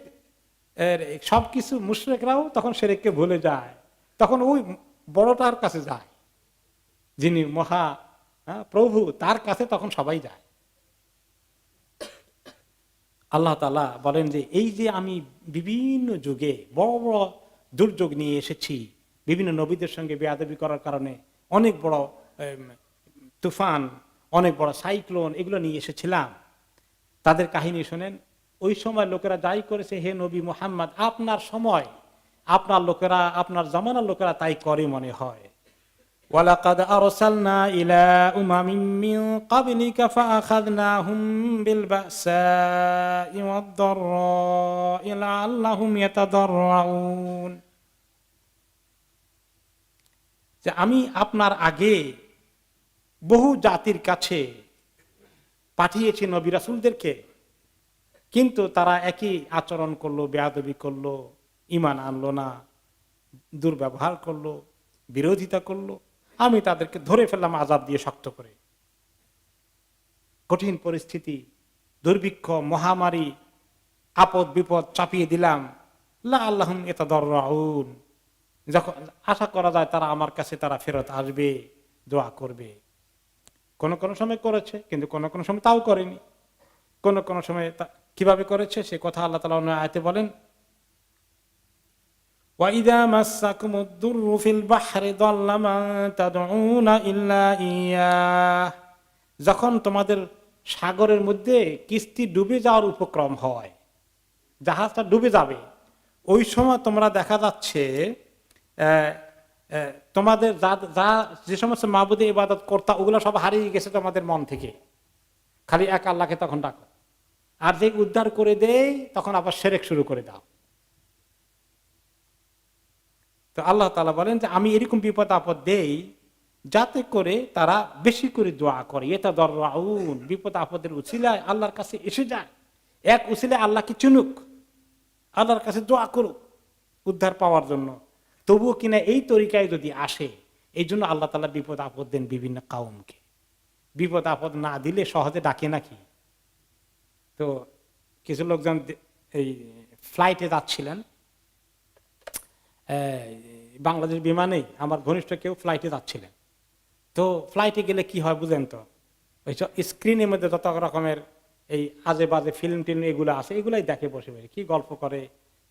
সবকিছু মুশরিকরাও তখন শিরককে ভুলে যায়, তখন ওই বড়টার কাছে যায়, যিনি মহা প্রভু, তার কাছে তখন সবাই যায়। আল্লাহ তাআলা বলেন যে এই যে আমি বিভিন্ন যুগে বড় বড় দুর্যোগ নিয়ে এসেছি, বিভিন্ন নবীদের সঙ্গে বেয়াদবি করার কারণে অনেক বড় তুফান, অনেক বড় সাইক্লোন, এগুলো নিয়ে এসেছিলাম। তাদের কাহিনী শোনেন। ওই সময় লোকেরা যাই করেছে, হে নবী মুহাম্মদ, আপনার সময়, আপনার লোকেরা, আপনার জামানার লোকেরা তাই করে মনে হয়। ওয়ালাকাদ আরসালনা ইলা উমামিন মিন ক্বাবলিকা ফাআখাযনাহুম বিল বাসাই ওয়াদ দাররাই লাআল্লাহুম ইয়াতাদাররাউন। যে আমি আপনার আগে বহু জাতির কাছে পাঠিয়েছি নবী রাসূলদেরকে, কিন্তু তারা একই আচরণ করলো, বেয়াদবি করলো, ঈমান আনলো না, দুর্ব্যবহার করলো, বিরোধিতা করলো। আমি তাদেরকে ধরে ফেললাম আযাব দিয়ে শক্ত করে। কঠিন পরিস্থিতি, দুর্ভিক্ষ, মহামারী, আপদ বিপদ চাপিয়ে দিলাম। লাআল্লাহুম ইয়াতাদাররাউন, যখন আশা করা যায় তারা আমার কাছে তারা ফেরত আসবে, দোয়া করবে। কোন কোন সময় করেছে, কিন্তু কোন কোন সময় তাও করেনি। কোন কোন সময় কিভাবে করেছে সে কথা আল্লাহ তাআলা অন্য আয়াতে বলেন, وَإِذَا مَسَّكُمُ الضُّرُّ فِي الْبَحْرِ ضَلَّ مَن تَدْعُونَ إِلَّا إِيَّاهُ, যখন তোমাদের সাগরের মধ্যে কিস্তি ডুবে যাওয়ার উপক্রম হয়, জাহাজটা ডুবে যাবে, ওই সময় তোমরা দেখা যাচ্ছে তোমাদের যে সমস্ত মাবুদে ইবাদত করতা ওগুলো সব হারিয়ে গেছে তোমাদের মন থেকে, খালি এক আল্লাহকে তখন ডাকো। আর যে উদ্ধার করে দেয় তখন আবার শিরক শুরু করে দাও। তো আল্লাহ তাআলা বলেন যে আমি এরকম বিপদ আপদ দেই যাতে করে তারা বেশি করে দোয়া করে। ইয়াতাদাররাউন, বিপদ আপদের উসিলায় আল্লাহর কাছে এসে যায়, এক উসিলায় আল্লাহকে চিনুক, আল্লাহর কাছে দোয়া করুক উদ্ধার পাওয়ার জন্য। তবুও কিনা এই তরিকায় যদি আসে, এই জন্য আল্লাহ তাআলা বিপদ আপদ দেন বিভিন্ন কাউমকে। বিপদ আপদ না দিলে সহজে ডাকে নাকি? তো কিছু লোকজন এই ফ্লাইটে যাচ্ছিলেন, বাংলাদেশ বিমানে, আমার ঘনিষ্ঠ কেউ ফ্লাইটে যাচ্ছিলেন। তো ফ্লাইটে গেলে কি হয় বুঝেন তো, ওই স্ক্রিনের মধ্যে যত রকমের এই আজে বাজে ফিল্ম টিল্ম এগুলো আছে, এগুলাই দেখে বসে বসে, কি গল্প করে,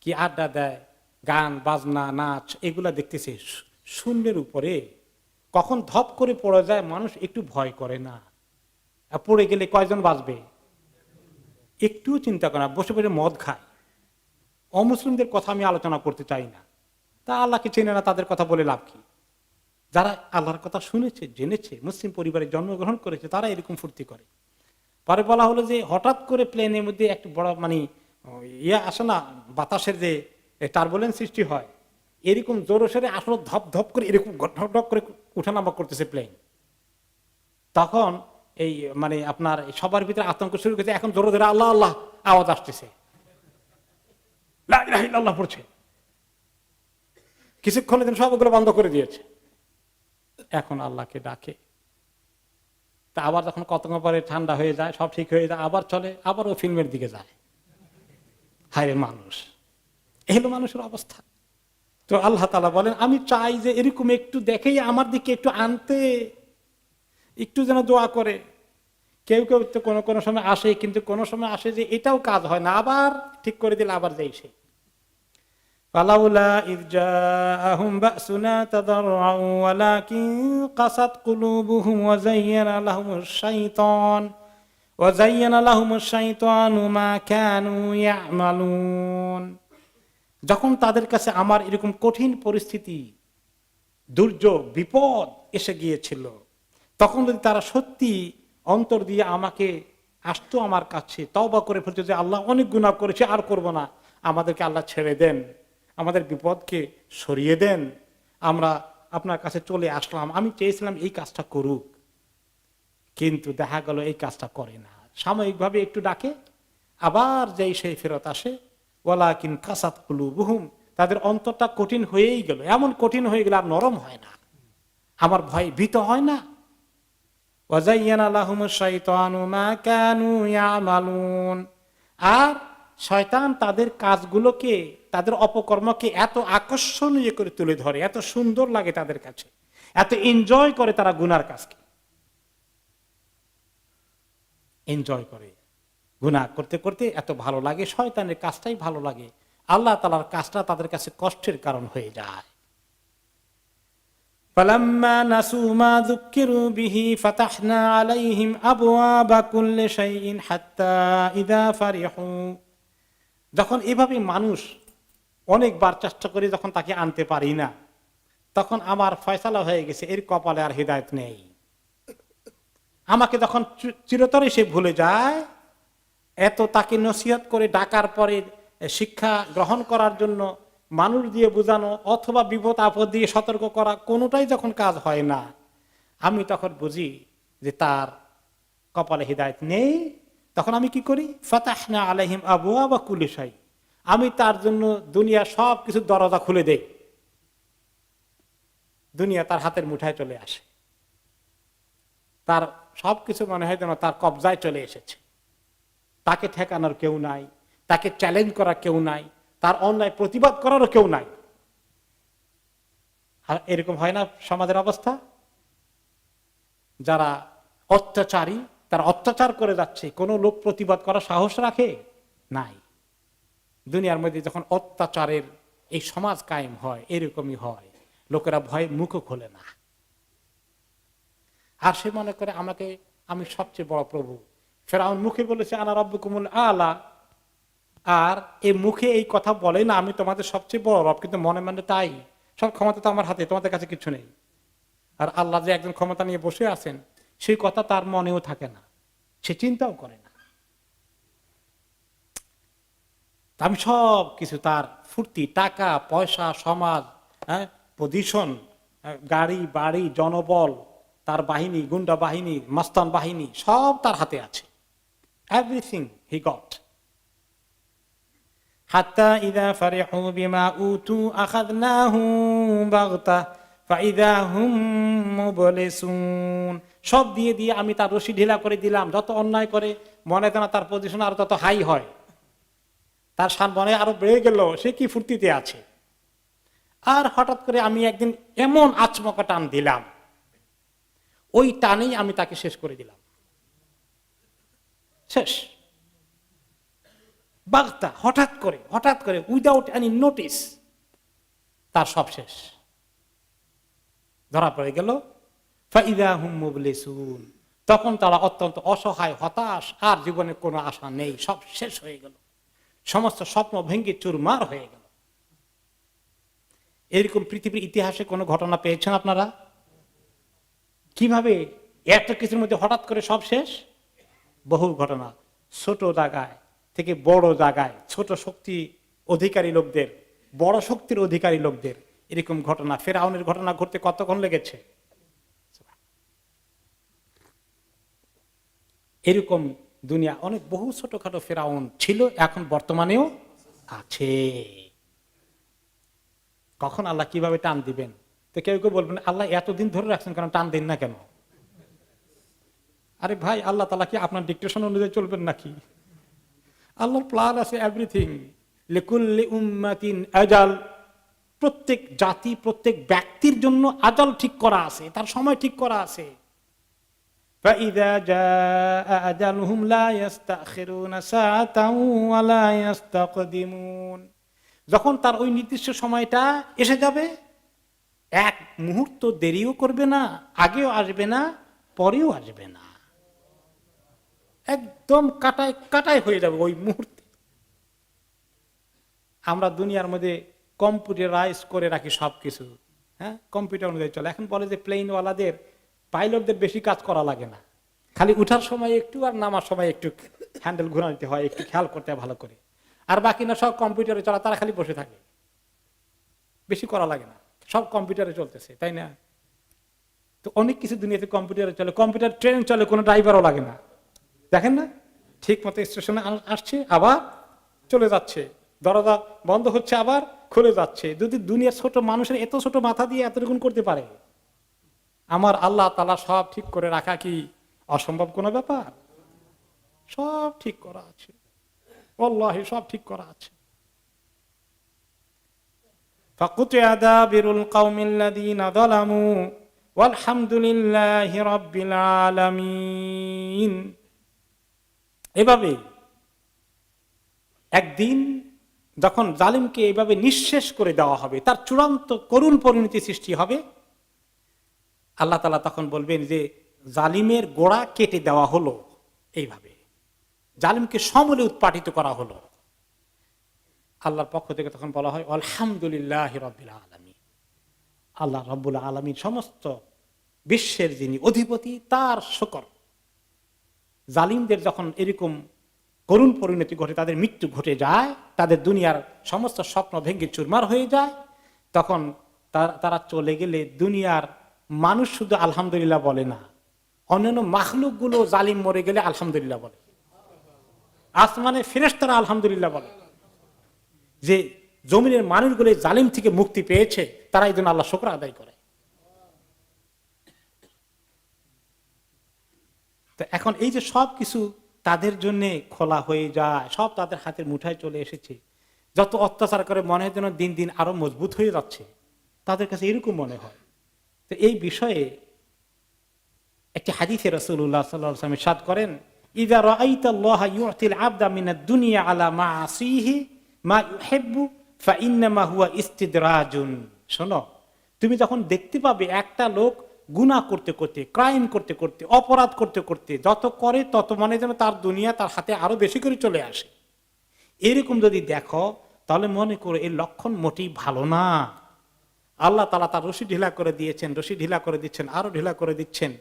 কি আড্ডা দেয়, গান বাজনা নাচ এগুলা দেখতেছে। শূন্যের উপরে কখন ধপ করে পড়ে যায় মানুষ একটু ভয় করে না। আর পড়ে গেলে কয়জন বাঁচবে একটুও চিন্তা করে না, বসে বসে মদ খায়। অমুসলিমদের কথা আমি আলোচনা করতে চাই না, তা আল্লাহকে চেনে না, তাদের কথা বলে লাভ কি? যারা আল্লাহর কথা শুনেছে, জেনেছে, মুসলিম পরিবারে জন্মগ্রহণ করেছে, তারা এরকম ফুর্তি করে। পরে বলা হলো যে হঠাৎ করে প্লেনের মধ্যে একটা বড় ইয়ে আসে না, বাতাসের যে টার্বুলেন্স সৃষ্টি হয়, এরকম জোর সরে আসলে ধপ ধপ করে এরকম ঢপ করে উঠানামা করতেছে প্লেন। তখন এই আপনার সবার ভিতরে আতঙ্ক শুরু করেছে, এখন জোরে ধরে আল্লাহ আল্লাহ আওয়াজ আসতেছে, লা ইলাহা ইল্লাল্লাহ পড়ছে। কিছুক্ষণের জন্য সবগুলো বন্ধ করে দিয়েছে, এখন আল্লাহকে ডাকে। তা আবার যখন কতক্ষণ পরে ঠান্ডা হয়ে যায়, সব ঠিক হয়ে যায়, আবার চলে, আবার ও ফিল্মের দিকে যায়। হায় মানুষ, এই হলো মানুষের অবস্থা। তো আল্লাহ তাআলা বলেন, আমি চাই যে এরকম একটু দেখেই আমার দিকে একটু আনতে, একটু যেন দোয়া করে। কেউ কেউ তো কোনো কোনো সময় আসে, কিন্তু কোনো সময় আসে যে এটাও কাজ হয় না, আবার ঠিক করে দিলে আবার যাই সে। ফালাউলা ইয জাআহুম বাসুনা তাদাররু ওয়ালাকিন কাসাত কুলুবুহুম ওয়া যায়্যানা লাহুমুশ শাইতানু মা কানু ইয়ামালুন। যখন তাদের কাছে আমার এরকম কঠিন পরিস্থিতি, দুর্যোগ, বিপদ এসে গিয়েছিল, তখন যদি তারা সত্যি অন্তর দিয়ে আমাকে আসতো, আমার কাছে তওবা করে ফেলতো যে আল্লাহ অনেক গুনাহ করেছে, আর করব না, আমাদেরকে আল্লাহ ছেড়ে দেন, আমাদের বিপদকে সরিয়ে দেন, আমরা আপনার কাছে চলে আসলাম, আমি চেয়েছিলাম এই কাজটা করুক, কিন্তু দেখা গেল এই কাজটা করে না। সাময়িকভাবে একটু ডাকে, আবার যেই সেই ফেরত আসে। ওয়ালাকিন কাসাত কুলুবুহুম, তাদের অন্তরটা কঠিন হয়েই গেল, এমন কঠিন হয়ে গেল আর নরম হয় না, আমার ভয় ভীত হয় না। ওয়া যায়্যানা লাহুমুশ শাইতানু মা কানু ইয়ামালুন, আর শয়তান তাদের কাজগুলোকে, তাদের অপকর্মকে এত আকর্ষণীয় করে তুলে ধরে, এত সুন্দর লাগে তাদের কাছে, এত এনজয় করে তারা গুনার কাজকে, এনজয় করে। গুনাহ করতে করতে এত ভালো লাগে, শয়তানের কাজটাই ভালো লাগে, আল্লাহ তাআলার কাজটা তাদের কাছে কষ্টের কারণ হয়ে যায়। ফালাম্মা নাসু মা যুক্কিরু বিহি ফাতাহনা আলাইহিম আবওয়াবা কুল্লি শাইইন হাত্তা ইযা ফারিহু। যখন এভাবে মানুষ অনেকবার চেষ্টা করে যখন তাকে আনতে পারি না, তখন আমার ফয়সালা হয়ে গেছে, এর কপালে আর হিদায়াত নেই। আমাকে যখন চিরতরে সে ভুলে যায়, এত তাকে নসিহত করে ডাকার পরে শিক্ষা গ্রহণ করার জন্য মানুষ দিয়ে বোঝানো অথবা বিপদ আপদ দিয়ে সতর্ক করা, কোনোটাই যখন কাজ হয় না, আমি তখন বুঝি যে তার কপালে হিদায়াত নেই। তখন আমি কি করি? ফাতাহনা আলাইহিম আবওয়াবা কুল্লি শাই, আমি তার জন্য দুনিয়ার সব কিছু দরজা খুলে দেই, দুনিয়া তার হাতের মুঠায় চলে আসে, তার সবকিছু মনে হয় যেন তার কবজায় চলে এসেছে, তাকে ঠেকানোর কেউ নাই, তাকে চ্যালেঞ্জ করার কেউ নাই, তার অন্যায় প্রতিবাদ করারও কেউ নাই। আর এরকম হয় না সমাজের অবস্থা? যারা অত্যাচারী, তারা অত্যাচার করে যাচ্ছে, কোনো লোক প্রতিবাদ করার সাহস রাখে নাই। দুনিয়ার মধ্যে যখন অত্যাচারের এই সমাজ কায়েম হয়, এরকমই হয়, লোকেরা ভয়ে মুখও খোলে না, আর সে মনে করে আমাকে, আমি সবচেয়ে বড় প্রভু। ফেরাউন মুখে বলেছে আনা রাব্বুকুমুল আলা, আর এই মুখে এই কথা বলে না আমি তোমাদের সবচেয়ে বড় রব, কিন্তু মনে মনে তাই, সব ক্ষমতা তো আমার হাতে, তোমাদের কাছে কিছু নেই। আর আল্লাহ যে একজন ক্ষমতা নিয়ে বসে আছেন, সেই কথা তার মনেও থাকে না, সে চিন্তাও করে না। আমি সব কিছু তার ফুর্তি, টাকা পয়সা, সমাজ, পজিশন, গাড়ি বাড়ি, জনবল, তার বাহিনী, গুন্ডা বাহিনী, মাস্তান বাহিনী, সব তার হাতে আছে। Everything he got. হাত্তা ইযা ফারিহু বিমা উতু আখাযনাহুম বাগতা ফাইযা হুম মুবলিসুন। সব দিয়ে দিয়ে আমি তার রশি ঢিলা করে দিলাম, যত অন্যায় করে মনে হয় তার পজিশন আরো তত হাই হয়, তার সম্মানে আরো বেড়ে গেল, সে কি ফুর্তিতে আছে। আর হঠাৎ করে আমি একদিন এমন আচমকা টান দিলাম, ওই টানেই আমি তাকে শেষ করে দিলাম, শেষ। বাগতা, হঠাৎ করে উইদাউট এনি নোটিস তার সব শেষ, ধরা পড়ে গেল। ফাইদা হুম মুবলিসুন, তখন তারা অত্যন্ত অসহায়, হতাশ, আর জীবনে কোনো আশা নেই, সব শেষ হয়ে গেল, সমস্ত স্বপ্ন ভেঙে চুরমার হয়ে গেল। এরকম পৃথিবীর ইতিহাসে কোনো ঘটনা পেয়েছেন আপনারা? কিভাবে এত কিছুর মধ্যে হঠাৎ করে সব শেষ? বহু ঘটনা, ছোট জায়গায় থেকে বড় জায়গায়, ছোট শক্তি অধিকারী লোকদের, বড় শক্তির অধিকারী লোকদের, এরকম ঘটনা। ফেরাউনের ঘটনা ঘটতে কতক্ষণ লেগেছে? এরকম দুনিয়া অনেক বহু ছোটখাটো ফেরাউন ছিল, এখন বর্তমানেও আছে। কখন আল্লাহ কিভাবে টান দিবেন? তো কেউ কেউ বলবেন আল্লাহ এতদিন ধরে রাখছেন কেন, টান দিন না কেন? আরে ভাই, আল্লাহ তাআলা কি আপনার ডিকটেশন অনুযায়ী চলবেন নাকি? আল্লাহর প্ল্যান আছে এভরিথিং। লিকুল্লি উম্মাতিন আজাল, প্রত্যেক জাতি, প্রত্যেক ব্যক্তির জন্য আজাল ঠিক করা আছে, তার সময় ঠিক করা আছে। فَإِذَا جَاءَ أَجَلُهُمْ لَا يَسْتَأْخِرُونَ سَاعَةً وَلَا يَسْتَقْدِمُونَ, যখন তার ওই নির্দিষ্ট সময়টা এসে যাবে, এক মুহূর্ত দেরিও করবে না, আগেও আসবে না, পরেও আসবে না, একদম কাটায় কাটায় হয়ে যাবে ওই মুহূর্তে। আমরা দুনিয়ার মধ্যে কম্পিউটারাইজ করে রাখি সবকিছু, হ্যাঁ, কম্পিউটার অনুযায়ী চলে। এখন বলে যে প্লেনওয়ালাদের, পাইলটদের বেশি কাজ করা লাগে না, খালি উঠার সময় একটু আর নামার সময় একটু হ্যান্ডেল ঘুরাতে হয়, একটু খেয়াল করতে হয় ভালো করে, আর বাকি না সব কম্পিউটারে চলা, তারা খালি বসে থাকে, বেশি করা লাগে না, সব কম্পিউটারে চলতেছে, তাই না? তো অনেক কিছু দুনিয়াতে কম্পিউটারে চলে, কম্পিউটার ট্রেন চলে, কোনো ড্রাইভারও লাগে না, দেখেন না? ঠিক মতো স্টেশনে আসছে, আবার চলে যাচ্ছে, দরজা বন্ধ হচ্ছে, আবার খুলে যাচ্ছে। যদি দুনিয়ার ছোট মানুষের এত ছোট মাথা দিয়ে এতটুকুন করতে পারে, আমার আল্লাহ তাআলা সব ঠিক করে রাখা কি অসম্ভব কোনো ব্যাপার? সব ঠিক করা আছে, আল্লাহি সব ঠিক করা আছে। ফাকুতিআ দাবিরুল কওমিল্লাযীনা যালামু ওয়ালহামদুলিল্লাহি রাব্বিল আলামিন। এভাবে একদিন যখন জালিমকে এভাবে নিঃশেষ করে দেওয়া হবে, তার চূড়ান্ত করুণ পরিণতি সৃষ্টি হবে, আল্লাহ তাআলা তখন বলবেন যে জালিমের গোড়া কেটে দেওয়া হলো, এইভাবে জালিমকে সমূলে উৎপাটিত করা হলো। আল্লাহর পক্ষ থেকে তখন বলা হয় আলহামদুলিল্লাহি রাব্বিল আলামিন, আল্লাহ রাব্বুল আলামিন, সমস্ত বিশ্বের যিনি অধিপতি, তার শুকর। জালিমদের যখন এরকম করুণ পরিণতি ঘটে, তাদের মৃত্যু ঘটে যায়, তাদের দুনিয়ার সমস্ত স্বপ্ন ভেঙে চুরমার হয়ে যায়, তখন তারা চলে গেলে দুনিয়ার মানুষ শুধু আলহামদুলিল্লাহ বলে না, অন্যান্য মাখলুক গুলো জালিম মরে গেলে আলহামদুলিল্লাহ বলে, আসমানে ফেরেশতারা আলহামদুলিল্লাহ বলে, যে জমিনের মানুষগুলো জালিম থেকে মুক্তি পেয়েছে, তারা এই জন্য আল্লাহ শুকর আদায় করে। তো এখন এই যে সব কিছু তাদের জন্য খোলা হয়ে যায়, সব তাদের হাতের মুঠায় চলে এসেছে, যত অত্যাচার করে মনে হয় যেন দিন দিন আরো মজবুত হয়ে যাচ্ছে, তাদের কাছে এরকম মনে হয়। তো এই বিষয়ে একটি হাদিসে রাসূলুল্লাহ সাল্লাল্লাহু আলাইহি ওয়াসাল্লাম ইরশাদ করেন, ইযা রাআইতাল্লাহা ইউতিল আবদা মিনাদ দুনিয়া আলা মাআসিহি মা ইউহিব্বু ফাইন্নামা হুয়া ইস্তিদরাজুন। শোনো, তুমি যখন দেখতে পাবে একটা লোক গুনাহ করতে করতে, ক্রাইম করতে করতে, অপরাধ করতে করতে, যত করে তত মনে যেন তার দুনিয়া তার হাতে আরো বেশি করে চলে আসে, এরকম যদি দেখো, তাহলে মনে করো এর লক্ষণ মোটেই ভালো না। আল্লাহ তাআলা তার রশি ঢিলা করে দিয়েছেন, রশি ঢিলা করে দিচ্ছেন, আরো ঢিলা করে দিচ্ছেন।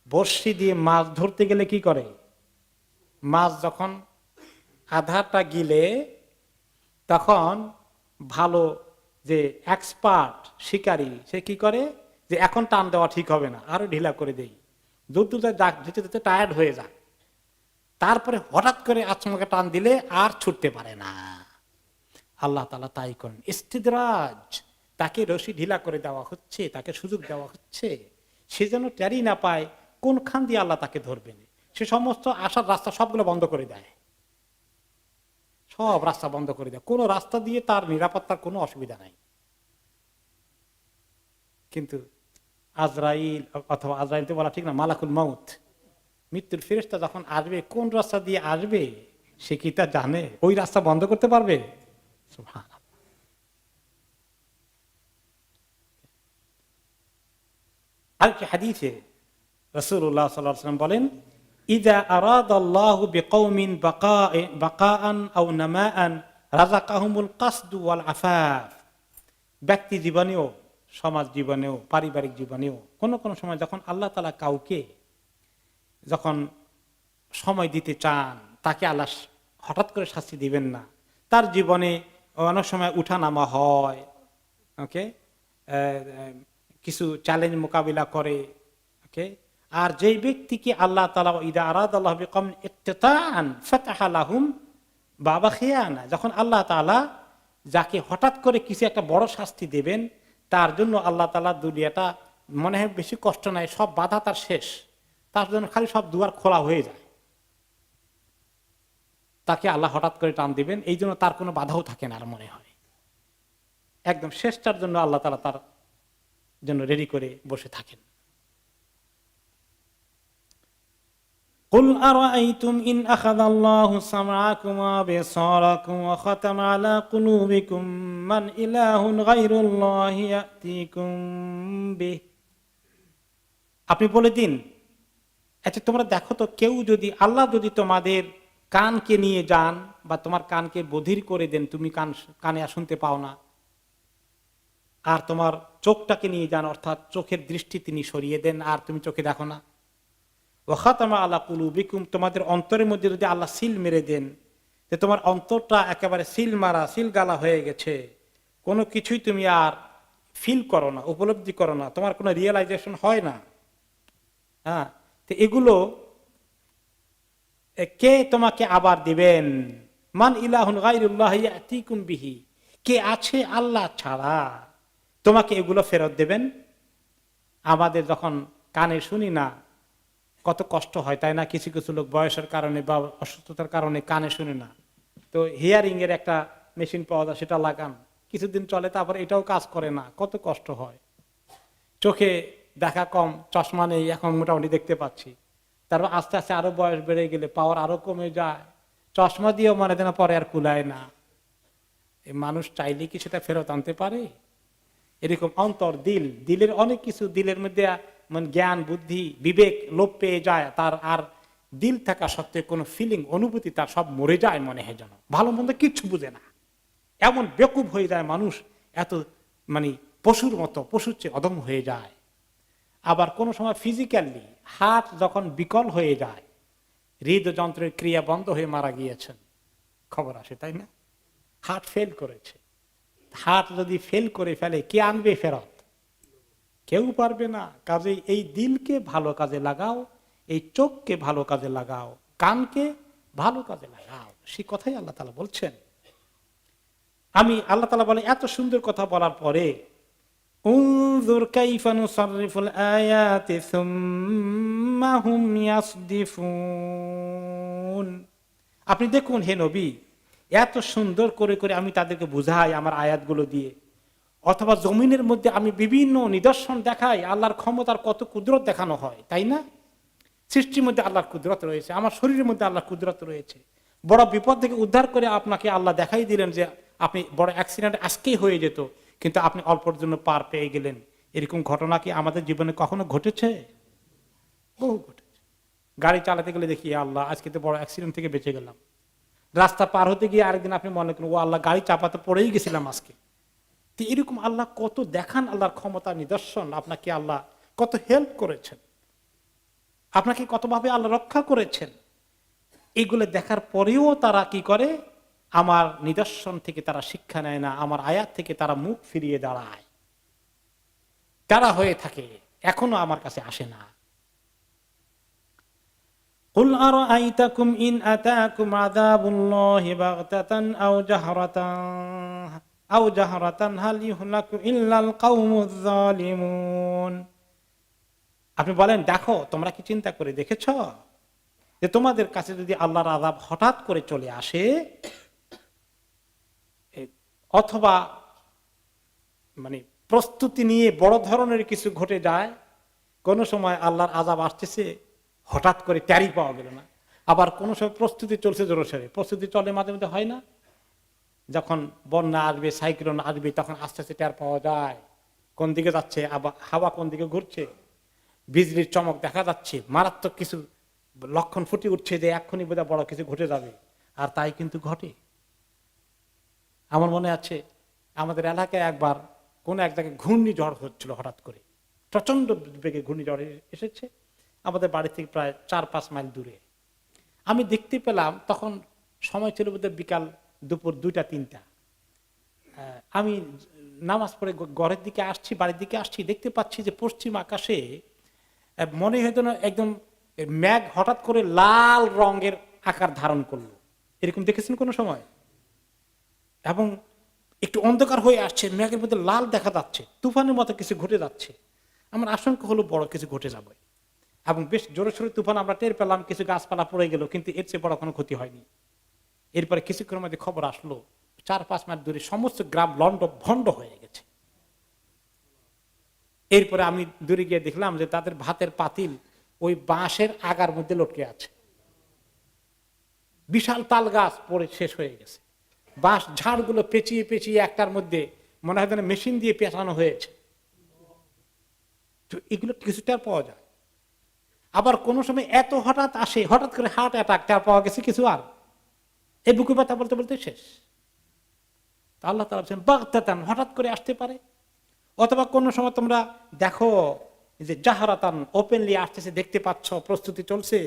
বড়শি দিয়ে মাছ ধরতে গেলে কি করে, মাছ যখন আধাটা গিলে, তখন ভালো যে এক্সপার্ট শিকারী, সে কি করে, যে এখন টান দেওয়া ঠিক হবে না, আরো ঢিলা করে দেই, দূর দূর যেতে যেতে টায়ার্ড হয়ে যায়, তারপরে হঠাৎ করে আচমকা টান দিলে আর ছুটতে পারে না। আল্লাহ তাআলা তাই করেন, ইস্তিদরাজ, তাকে রশি ঢিলা করে দেওয়া হচ্ছে, তাকে সুযোগ দেওয়া হচ্ছে, সে যেন টেরি না পায় কোনখান দিয়ে আল্লাহ তাকে ধরবেন। সে সমস্ত আসার রাস্তা সবগুলো বন্ধ করে দেয়, সব রাস্তা বন্ধ করে দেয়, কোন রাস্তা দিয়ে তার নিরাপত্তার কোনো অসুবিধা নাই। কিন্তু আজরাইল, অথবা আজরাইল তো বলা ঠিক না, মালাকুল মউত, মৃত্যুর ফেরেশতা যখন আসবে, কোন রাস্তা দিয়ে আসবে সে কি তা জানে? ওই রাস্তা বন্ধ করতে পারবে? সুবহানাল্লাহ। আরেকটি হাদিসে রাসূলুল্লাহ সাল্লাল্লাহু আলাইহি ওয়াসাল্লাম বলেন, ইযা আরাদাল্লাহু বিকওমিন বাকাআন আও নামাআন রাযাকাহুমুল কাসদু ওয়াল আফাফ। ব্যক্তি জীবনেও, সমাজ জীবনেও, পারিবারিক জীবনেও কোন কোন সময় যখন আল্লাহ তাআলা কাউকে যখন সময় দিতে চান, তাকে আল্লাহ হঠাৎ করে শাস্তি দিবেন না। তার জীবনে অনেক সময় উঠানামা হয়, ওকে, কিছু চ্যালেঞ্জ মোকাবিলা করে, ওকে। আর যেই ব্যক্তিকে আল্লাহ তাআলা ইদা আরাদাল্লাহু বিকওমিন ইক্তিতাআন ফাতাহা লাহুম বাবা খিয়ানা, যখন আল্লাহ তাআলা যাকে হঠাৎ করে কিছু একটা বড় শাস্তি দেবেন, তার জন্য আল্লাহ তাআলা দুনিয়াটা মনে হয় বেশি কষ্ট নাই, সব বাধা তার শেষ, তার জন্য খালি সব দুয়ার খোলা হয়ে যায়। তাকে আল্লাহ হঠাৎ করে টান দিবেন, এই জন্য তার কোনো বাধাও থাকে না, আর মনে হয় একদম শেষটার জন্য আল্লাহ তাআলা তার জন্য রেডি করে বসে থাকেন। কুল আরাআইতুম ইন আখাযাল্লাহু সামআকুম ওয়া আবসারাকুম ওয়া খাতামা আলা কুলুবিকুম মান ইলাহুন গায়রুল্লাহি ইয়াতিকুম বিহ। আপনি বলে দিন, আচ্ছা তোমরা দেখো তো, কেউ যদি আল্লাহ যদি তোমাদের কানকে নিয়ে যান বা তোমার কানকে বধির করে দেন, তুমি কানে শুনতে পাও না, আর তোমার চোখটাকে নিয়ে যান, অর্থাৎ চোখের দৃষ্টি তিনি সরিয়ে দেন আর তুমি চোখে দেখো না, ওয়া খাতামা আলা কুলুবিকুম, তোমাদের অন্তরের মধ্যে যদি আল্লাহ সিল মেরে দেন, যে তোমার অন্তরটা একেবারে সিল মারা, সিল গালা হয়ে গেছে, কোনো কিছুই তুমি আর ফিল করো না, উপলব্ধি করো না, তোমার কোনো রিয়েলাইজেশন হয় না। হ্যাঁ, তো এগুলো কে তোমাকে আবার দিবেন? মান ইলাহুন গায়রুল্লাহি ইয়াতিকুম বিহি, কে আছে আল্লাহ ছাড়া তোমাকে এগুলো ফেরত দেবেন? আমাদের যখন কানে শুনি না কত কষ্ট হয়, তাই না? কিছু কিছু লোক বয়সের কারণে বা অসুস্থতার কারণে কানে শুনে না, তো হিয়ারিং এর একটা মেশিন পাওয়া যায়, সেটা লাগান, কিছুদিন চলে, তারপর এটাও কাজ করে না, কত কষ্ট হয়। চোখে দেখা কম, চশমা নেই, এখন মোটামুটি দেখতে পাচ্ছি, তারপর আস্তে আস্তে আরো বয়স বেড়ে গেলে পাওয়ার আরো কমে যায়, চশমা দিয়েও মনে দেনা পরে আর কুলায় না। এই মানুষ চাইলে কি সেটা ফেরত আনতে পারে? এরকম অন্তর, দিলের অনেক কিছু, দিলের মধ্যে মানে জ্ঞান, বুদ্ধি, বিবেক লোপ পেয়ে যায়, তার আর দিল থাকা সত্ত্বেও কোনো ফিলিং, অনুভূতি তার সব মরে যায়, মনে হয় যেন ভালো মন্দ কিচ্ছু বুঝে না, এমন বেকুব হয়ে যায় মানুষ, এত মানে পশুর মতো, পশুর চেয়ে অদম হয়ে যায়। আবার কোনো সময় ফিজিক্যালি হার্ট যখন বিকল হয়ে যায়, হৃদযন্ত্রের ক্রিয়া বন্ধ হয়ে মারা গিয়েছেন, খবর আসে, তাই না? হার্ট ফেল করেছে। হার্ট যদি ফেল করে ফেলে, কে আনবে ফেরত? কেউ পারবে না। কাজেই এই দিলকে ভালো কাজে লাগাও, এই চোখকে ভালো কাজে লাগাও, কানকে ভালো কাজে লাগাও, সে কথাই আল্লাহ তাআলা বলছেন। আমি আল্লাহ তাআলা বলে, এত সুন্দর কথা বলার পরে উনজুর কাইফা নুসাররিফুল আয়াতি সুম্মা হুম ইয়াসদিফুন, আপনি দেখুন হে নবী, এত সুন্দর করে করে আমি তাদেরকে বুঝাই আমার আয়াতগুলো দিয়ে, অথবা জমিনের মধ্যে আমি বিভিন্ন নিদর্শন দেখাই, আল্লাহর ক্ষমতার কত কুদরত দেখানো হয়, তাই না? সৃষ্টির মধ্যে আল্লাহর কুদরত রয়েছে, আমার শরীরের মধ্যে আল্লাহর কুদরত রয়েছে। বড় বিপদ থেকে উদ্ধার করে আপনাকে আল্লাহ দেখাই দিলেন যে আপনি বড় অ্যাক্সিডেন্ট আজকেই হয়ে যেত, কিন্তু আপনি অল্পর জন্য পার পেয়ে গেলেন। এরকম ঘটনা কি আমাদের জীবনে কখনো ঘটেছে? বহু ঘটেছে। গাড়ি চালাতে গেলে দেখি, আল্লাহ আজকে তো বড় অ্যাক্সিডেন্ট থেকে বেঁচে গেলাম। রাস্তা পার হতে গিয়ে আরেকদিন আপনি মনে করেন, ও আল্লাহ গাড়ি চাপাতে পড়েই গেছিলাম আজকে। তো এরকম আল্লাহ কত দেখান, আল্লাহর ক্ষমতা নিদর্শন, আপনাকে আল্লাহ কত হেল্প করেছেন, আপনাকে কতভাবে আল্লাহ রক্ষা করেছেন। এইগুলো দেখার পরেও তারা কি করে? আমার নিদর্শন থেকে তারা শিক্ষা নেয় না, আমার আয়াত থেকে তারা মুখ ফিরিয়ে দাঁড়ায়, তারা হয়ে থাকে, এখনো আমার কাছে আসে না। কুল আরাআইতাকুম ইন আতাকুম আযাবুল্লাহি বাগতাতান আও জাহরাতান হাল ইহলাকু ইল্লাল কাওমুয যালিমুন। আপনি বলেন, দেখো, তোমরা কি চিন্তা করে দেখেছো যে তোমাদের কাছে যদি আল্লাহর আযাব হঠাৎ করে চলে আসে, অথবা মানে প্রস্তুতি নিয়ে বড় ধরনের কিছু ঘটে যায়, কোন সময় আল্লাহর আযাব আসতেছে, হঠাৎ করে ট্যারি পাওয়া গেল না, আবার কোন সময় প্রস্তুতি চলছে জোরসোরে, প্রস্তুতি চলে মাঝে মধ্যে হয় না, যখন বন্যা আসবে সাইক্লোন আসবে তখন আস্তে আস্তে টের পাওয়া যায় কোন দিকে যাচ্ছে, আবার হাওয়া কোন দিকে ঘুরছে, বিজলির চমক দেখা যাচ্ছে, মারাত্মক কিছু লক্ষণ ফুটে উঠছে যে এক্ষুনি বোধহয় বড় কিছু ঘটে যাবে, আর তাই কিন্তু ঘটে। আমার মনে আছে আমাদের এলাকায় একবার কোন এক জায়গায় ঘূর্ণিঝড় হচ্ছিল, হঠাৎ করে প্রচন্ড বেগে ঘূর্ণিঝড় এসেছে আমাদের বাড়ি থেকে প্রায় 4-5 মাইল দূরে। আমি দেখতে পেলাম তখন সময় ছিল বোধহয় বিকাল দুপুর 2টা-3টা। আমি নামাজ পড়ে ঘরের দিকে আসছি, বাড়ির দিকে আসছি, দেখতে পাচ্ছি যে পশ্চিম আকাশে মনে হয়তো না একদম মেঘ হঠাৎ করে লাল রঙের আকার ধারণ করলো। এরকম দেখেছেন কোনো সময়? এবং একটু অন্ধকার হয়ে আসছে, মেঘের মধ্যে লাল দেখা যাচ্ছে, তুফানের মতো কিছু ঘটে যাচ্ছে। আমার আশঙ্কা হলো বড় কিছু ঘটে যাবে, এবং বেশ জোরে সোরে তুফান আমরা টের পেলাম, কিছু গাছপালা পড়ে গেল, কিন্তু এর চেয়ে বড় কোনো ক্ষতি হয়নি। এরপরে কিছুক্ষণের মধ্যে খবর আসলো 4-5 মাইল দূরে সমস্ত গ্রাম লন্ড ভন্ড হয়ে গেছে। এরপরে আমি দূরে গিয়ে দেখলাম যে তাদের ভাতের পাতিল ওই বাঁশের আগার মধ্যে লটকে আছে। বিশাল তাল গাছ পড়ে শেষ হয়ে গেছে, বাঁশ ঝাড়গুলো পেঁচিয়ে পেঁচিয়ে একটার মধ্যে মনে হয় মেশিন দিয়ে পেঁচানো হয়েছে। তো এগুলো কিছুটা পাওয়া যায়। আবার কোন সময় এত হঠাৎ আসে, হঠাৎ করে হার্ট অ্যাটাক, তার পাওয়া গেছে কিছু, আর এই বুকে ব্যথা বলতে বলতে শেষ। আল্লাহ তাআলা বলেন বাগতাতান, হঠাৎ করে আসতে পারে। অথবা কোন সময় তোমরা দেখো যে জাহারাতান, ওপেনলি আসতেছে, দেখতে পাচ্ছ প্রস্তুতি চলছে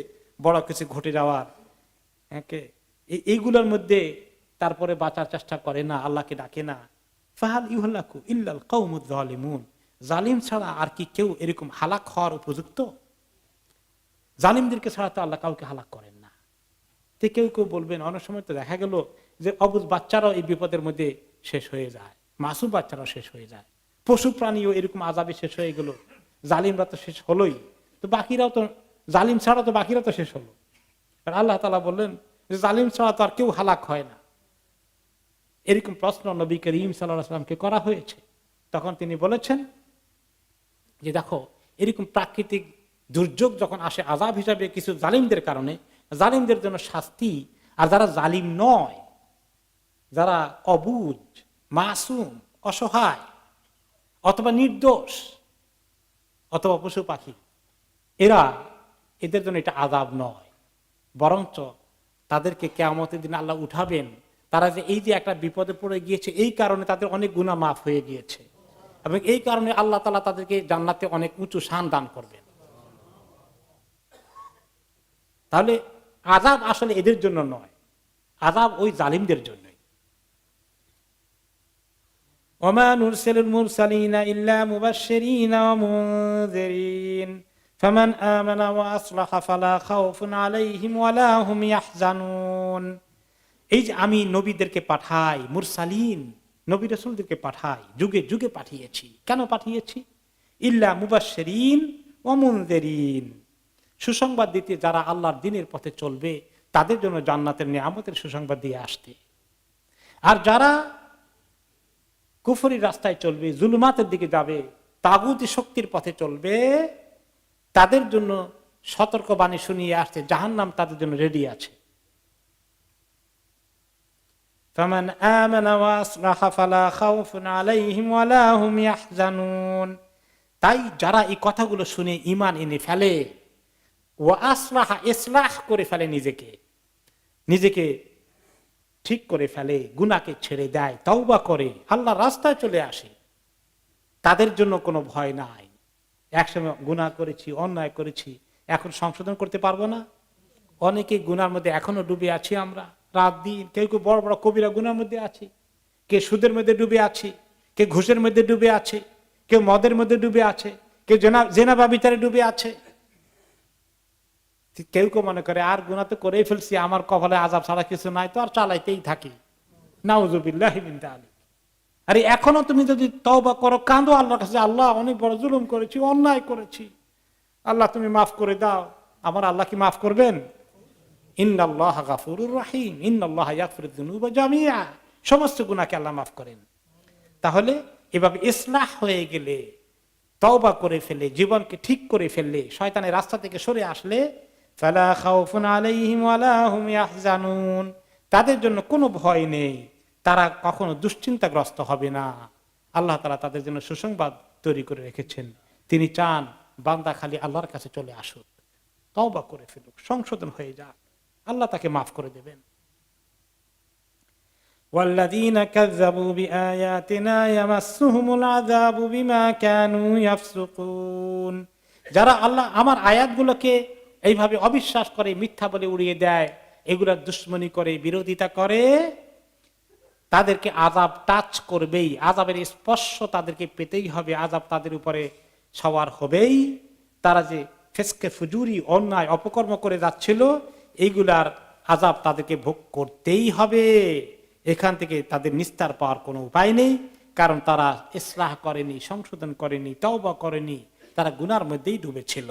বড় কিছু ঘটে যাওয়ার, এইগুলোর মধ্যে তারপরে বাঁচার চেষ্টা করে না, আল্লাহকে ডাকে না। ফাহাল ইউহলাকু ইল্লাল কওমুয যালিমুন, জালিম ছাড়া আর কি কেউ এরকম হালাক হওয়ার উপযুক্ত? জালিমদেরকে ছাড়া তো আল্লাহ কাউকে হালাক করেন না। তো কেউ কেউ বলবেন অনেক সময় তো দেখা গেল যে অবুঝ বাচ্চারাও এই বিপদের মধ্যে শেষ হয়ে যায়, মাসুম বাচ্চারাও শেষ হয়ে যায়, পশু প্রাণীও এরকম আযাবে শেষ হয়ে গেল, জালিমরা তো শেষ হলোই, তো বাকিরাও তো, জালিম ছাড়া তো বাকিরা তো শেষ হলো। আর আল্লাহ তাআলা বললেন যে জালিম ছাড়া তো আর কেউ হালাক হয় না। এরকম প্রশ্ন নবী করিম সাল্লাল্লাহু আলাইহি ওয়াসাল্লামকে করা হয়েছে। তখন তিনি বলেছেন যে দেখো, এরকম প্রাকৃতিক দুর্যোগ যখন আসে আযাব হিসাবে কিছু জালিমদের কারণে, জালিমদের জন্য শাস্তি, আর যারা জালিম নয়, যারা অবুঝ, মাসুম, অসহায় অথবা নির্দোষ অথবা পশু পাখি, এদের জন্য এটা আযাব নয়, বরঞ্চ তাদেরকে কিয়ামতের দিন আল্লাহ উঠাবেন। তারা যে এই যে একটা বিপদে পড়ে গিয়েছে, এই কারণে তাদের অনেক গুনাহ মাফ হয়ে গিয়েছে, এবং এই কারণে আল্লাহ তাআলা তাদেরকে জান্নাতে অনেক উঁচু শান দান করবেন। তাহলে আযাব আসলে এদের জন্য নয়, আযাব ওই জালিমদের জন্যই। ওমা নুরসিলুল মুরসালিনা ইল্লা মুবাশশিরিনা ওয়া মুনযিরিন ফামান আমানা ওয়া আসলাহা ফালা খাউফুন আলাইহিম ওয়া লা হুম ইয়াহজানুন। এই যে আমি নবীদেরকে পাঠাই, মুরসালিন নবী রাসূলদেরকে পাঠাই, যুগে যুগে পাঠিয়েছি। কেন পাঠিয়েছি? ইল্লা মুবাশশিরিন ওয়া মুনযিরিন, সুসংবাদ দিতে, যারা আল্লাহর দ্বীনের পথে চলবে তাদের জন্য জান্নাতের নিয়ামতের সুসংবাদ দিয়ে আসতে। আর যারা কুফরি রাস্তায় চলবে, জুলুমাতের দিকে যাবে, তাগুতি শক্তির পথে চলবে, তাদের জন্য সতর্কবাণী শুনিয়ে আসতে, জাহান্নাম তাদের জন্য রেডি আছে। ফামান আমানা ওয়া আসলাহা ফালা খাউফুন আলাইহিম ওয়া লা হুম ইয়াহজানুন। তাই যারা এই কথাগুলো শুনে ঈমান এনে ফেলে, ওয়া আসলাহা, ইসলাহ করে ফেলে, নিজেকে ঠিক করে ফেলে, গুনাহকে ছেড়ে দেয়, তওবা করে আল্লাহর রাস্তায় চলে আসে, তাদের জন্য কোনো ভয় নাই। একসময় গুনাহ করেছি, অন্যায় করেছি, এখন সংশোধন করতে পারবো না। অনেকে গুনার মধ্যে এখনো ডুবে আছি আমরা, রাত দিন। কেউ কেউ বড় বড় কবিরা গুনার মধ্যে আছি, কে সুদের মধ্যে ডুবে আছি, কে ঘুষের মধ্যে ডুবে আছে, কেউ মদের মধ্যে ডুবে আছে, কেউ জেনা ব্যভিচারে ডুবে আছে। কেউ কেউ মনে করে আর গুনাহ তো করেই ফেলছি, আমার কপালে আযাব ছাড়া কিছু নাই, তো আর চালাইতেই থাকি। নাউযুবিল্লাহি মিন যালিক। আরে এখনো তুমি যদি তওবা করো, কাঁদো আল্লাহর কাছে, আল্লাহ অনেক বড় জুলুম করেছি, অন্যায় করেছি, আল্লাহ তুমি মাফ করে দাও। আমার আল্লাহ কি মাফ করবেন? ইন্নাল্লাহা গাফুরুর রহিম, ইন্নাল্লাহা ইয়াগফিরুয যুনুবা জামিআ, সমস্ত গুনাহকে আল্লাহ মাফ করেন। তাহলে এভাবে ইসলাহ হয়ে গেলে, তওবা করে ফেলে, জীবনকে ঠিক করে ফেললে, শয়তানের রাস্তা থেকে সরে আসলে, ফালা খাউফুন আলাইহিম ওয়ালা হুম ইয়াহজানুন, তাদের জন্য কোনো ভয় নেই, তারা কখনো দুশ্চিন্তাগ্রস্ত হবে না। আল্লাহ তাআলা তাদের জন্য সুসংবাদ তৈরি করে রেখেছেন। তিনি চান বান্দা খালি আল্লাহর কাছে চলে আসুক, তওবা করে ফেলুক, সংশোধন হয়ে যাক, আল্লাহ তাকে মাফ করে দেবেন। ওয়াল্লাযীনা কাযযাবু বিআয়াতিনা ইয়ামাসসুহুমুল আযাবু বিমা কানু ইয়াফসুকুন, যারা আল্লাহ আমার আয়াতগুলোকে এইভাবে অবিশ্বাস করে, মিথ্যা বলে উড়িয়ে দেয়, এগুলার দুশমনি করে, বিরোধিতা করে, তাদেরকে আযাব টাচ করবেই, আযাবের স্পর্শ তাদেরকে পেতেই হবে, আযাব তাদের উপরে সওয়ার হবেই। তারা যে ফিসকে ফুজুরি, অন্যায় অপকর্ম করে যাচ্ছিল, এইগুলার আযাব তাদেরকে ভোগ করতেই হবে। এখান থেকে তাদের নিস্তার পাওয়ার কোনো উপায় নেই, কারণ তারা ইসলাহ করেনি, সংশোধন করেনি, তওবা করেনি, তারা গুনার মধ্যেই ডুবেছিল।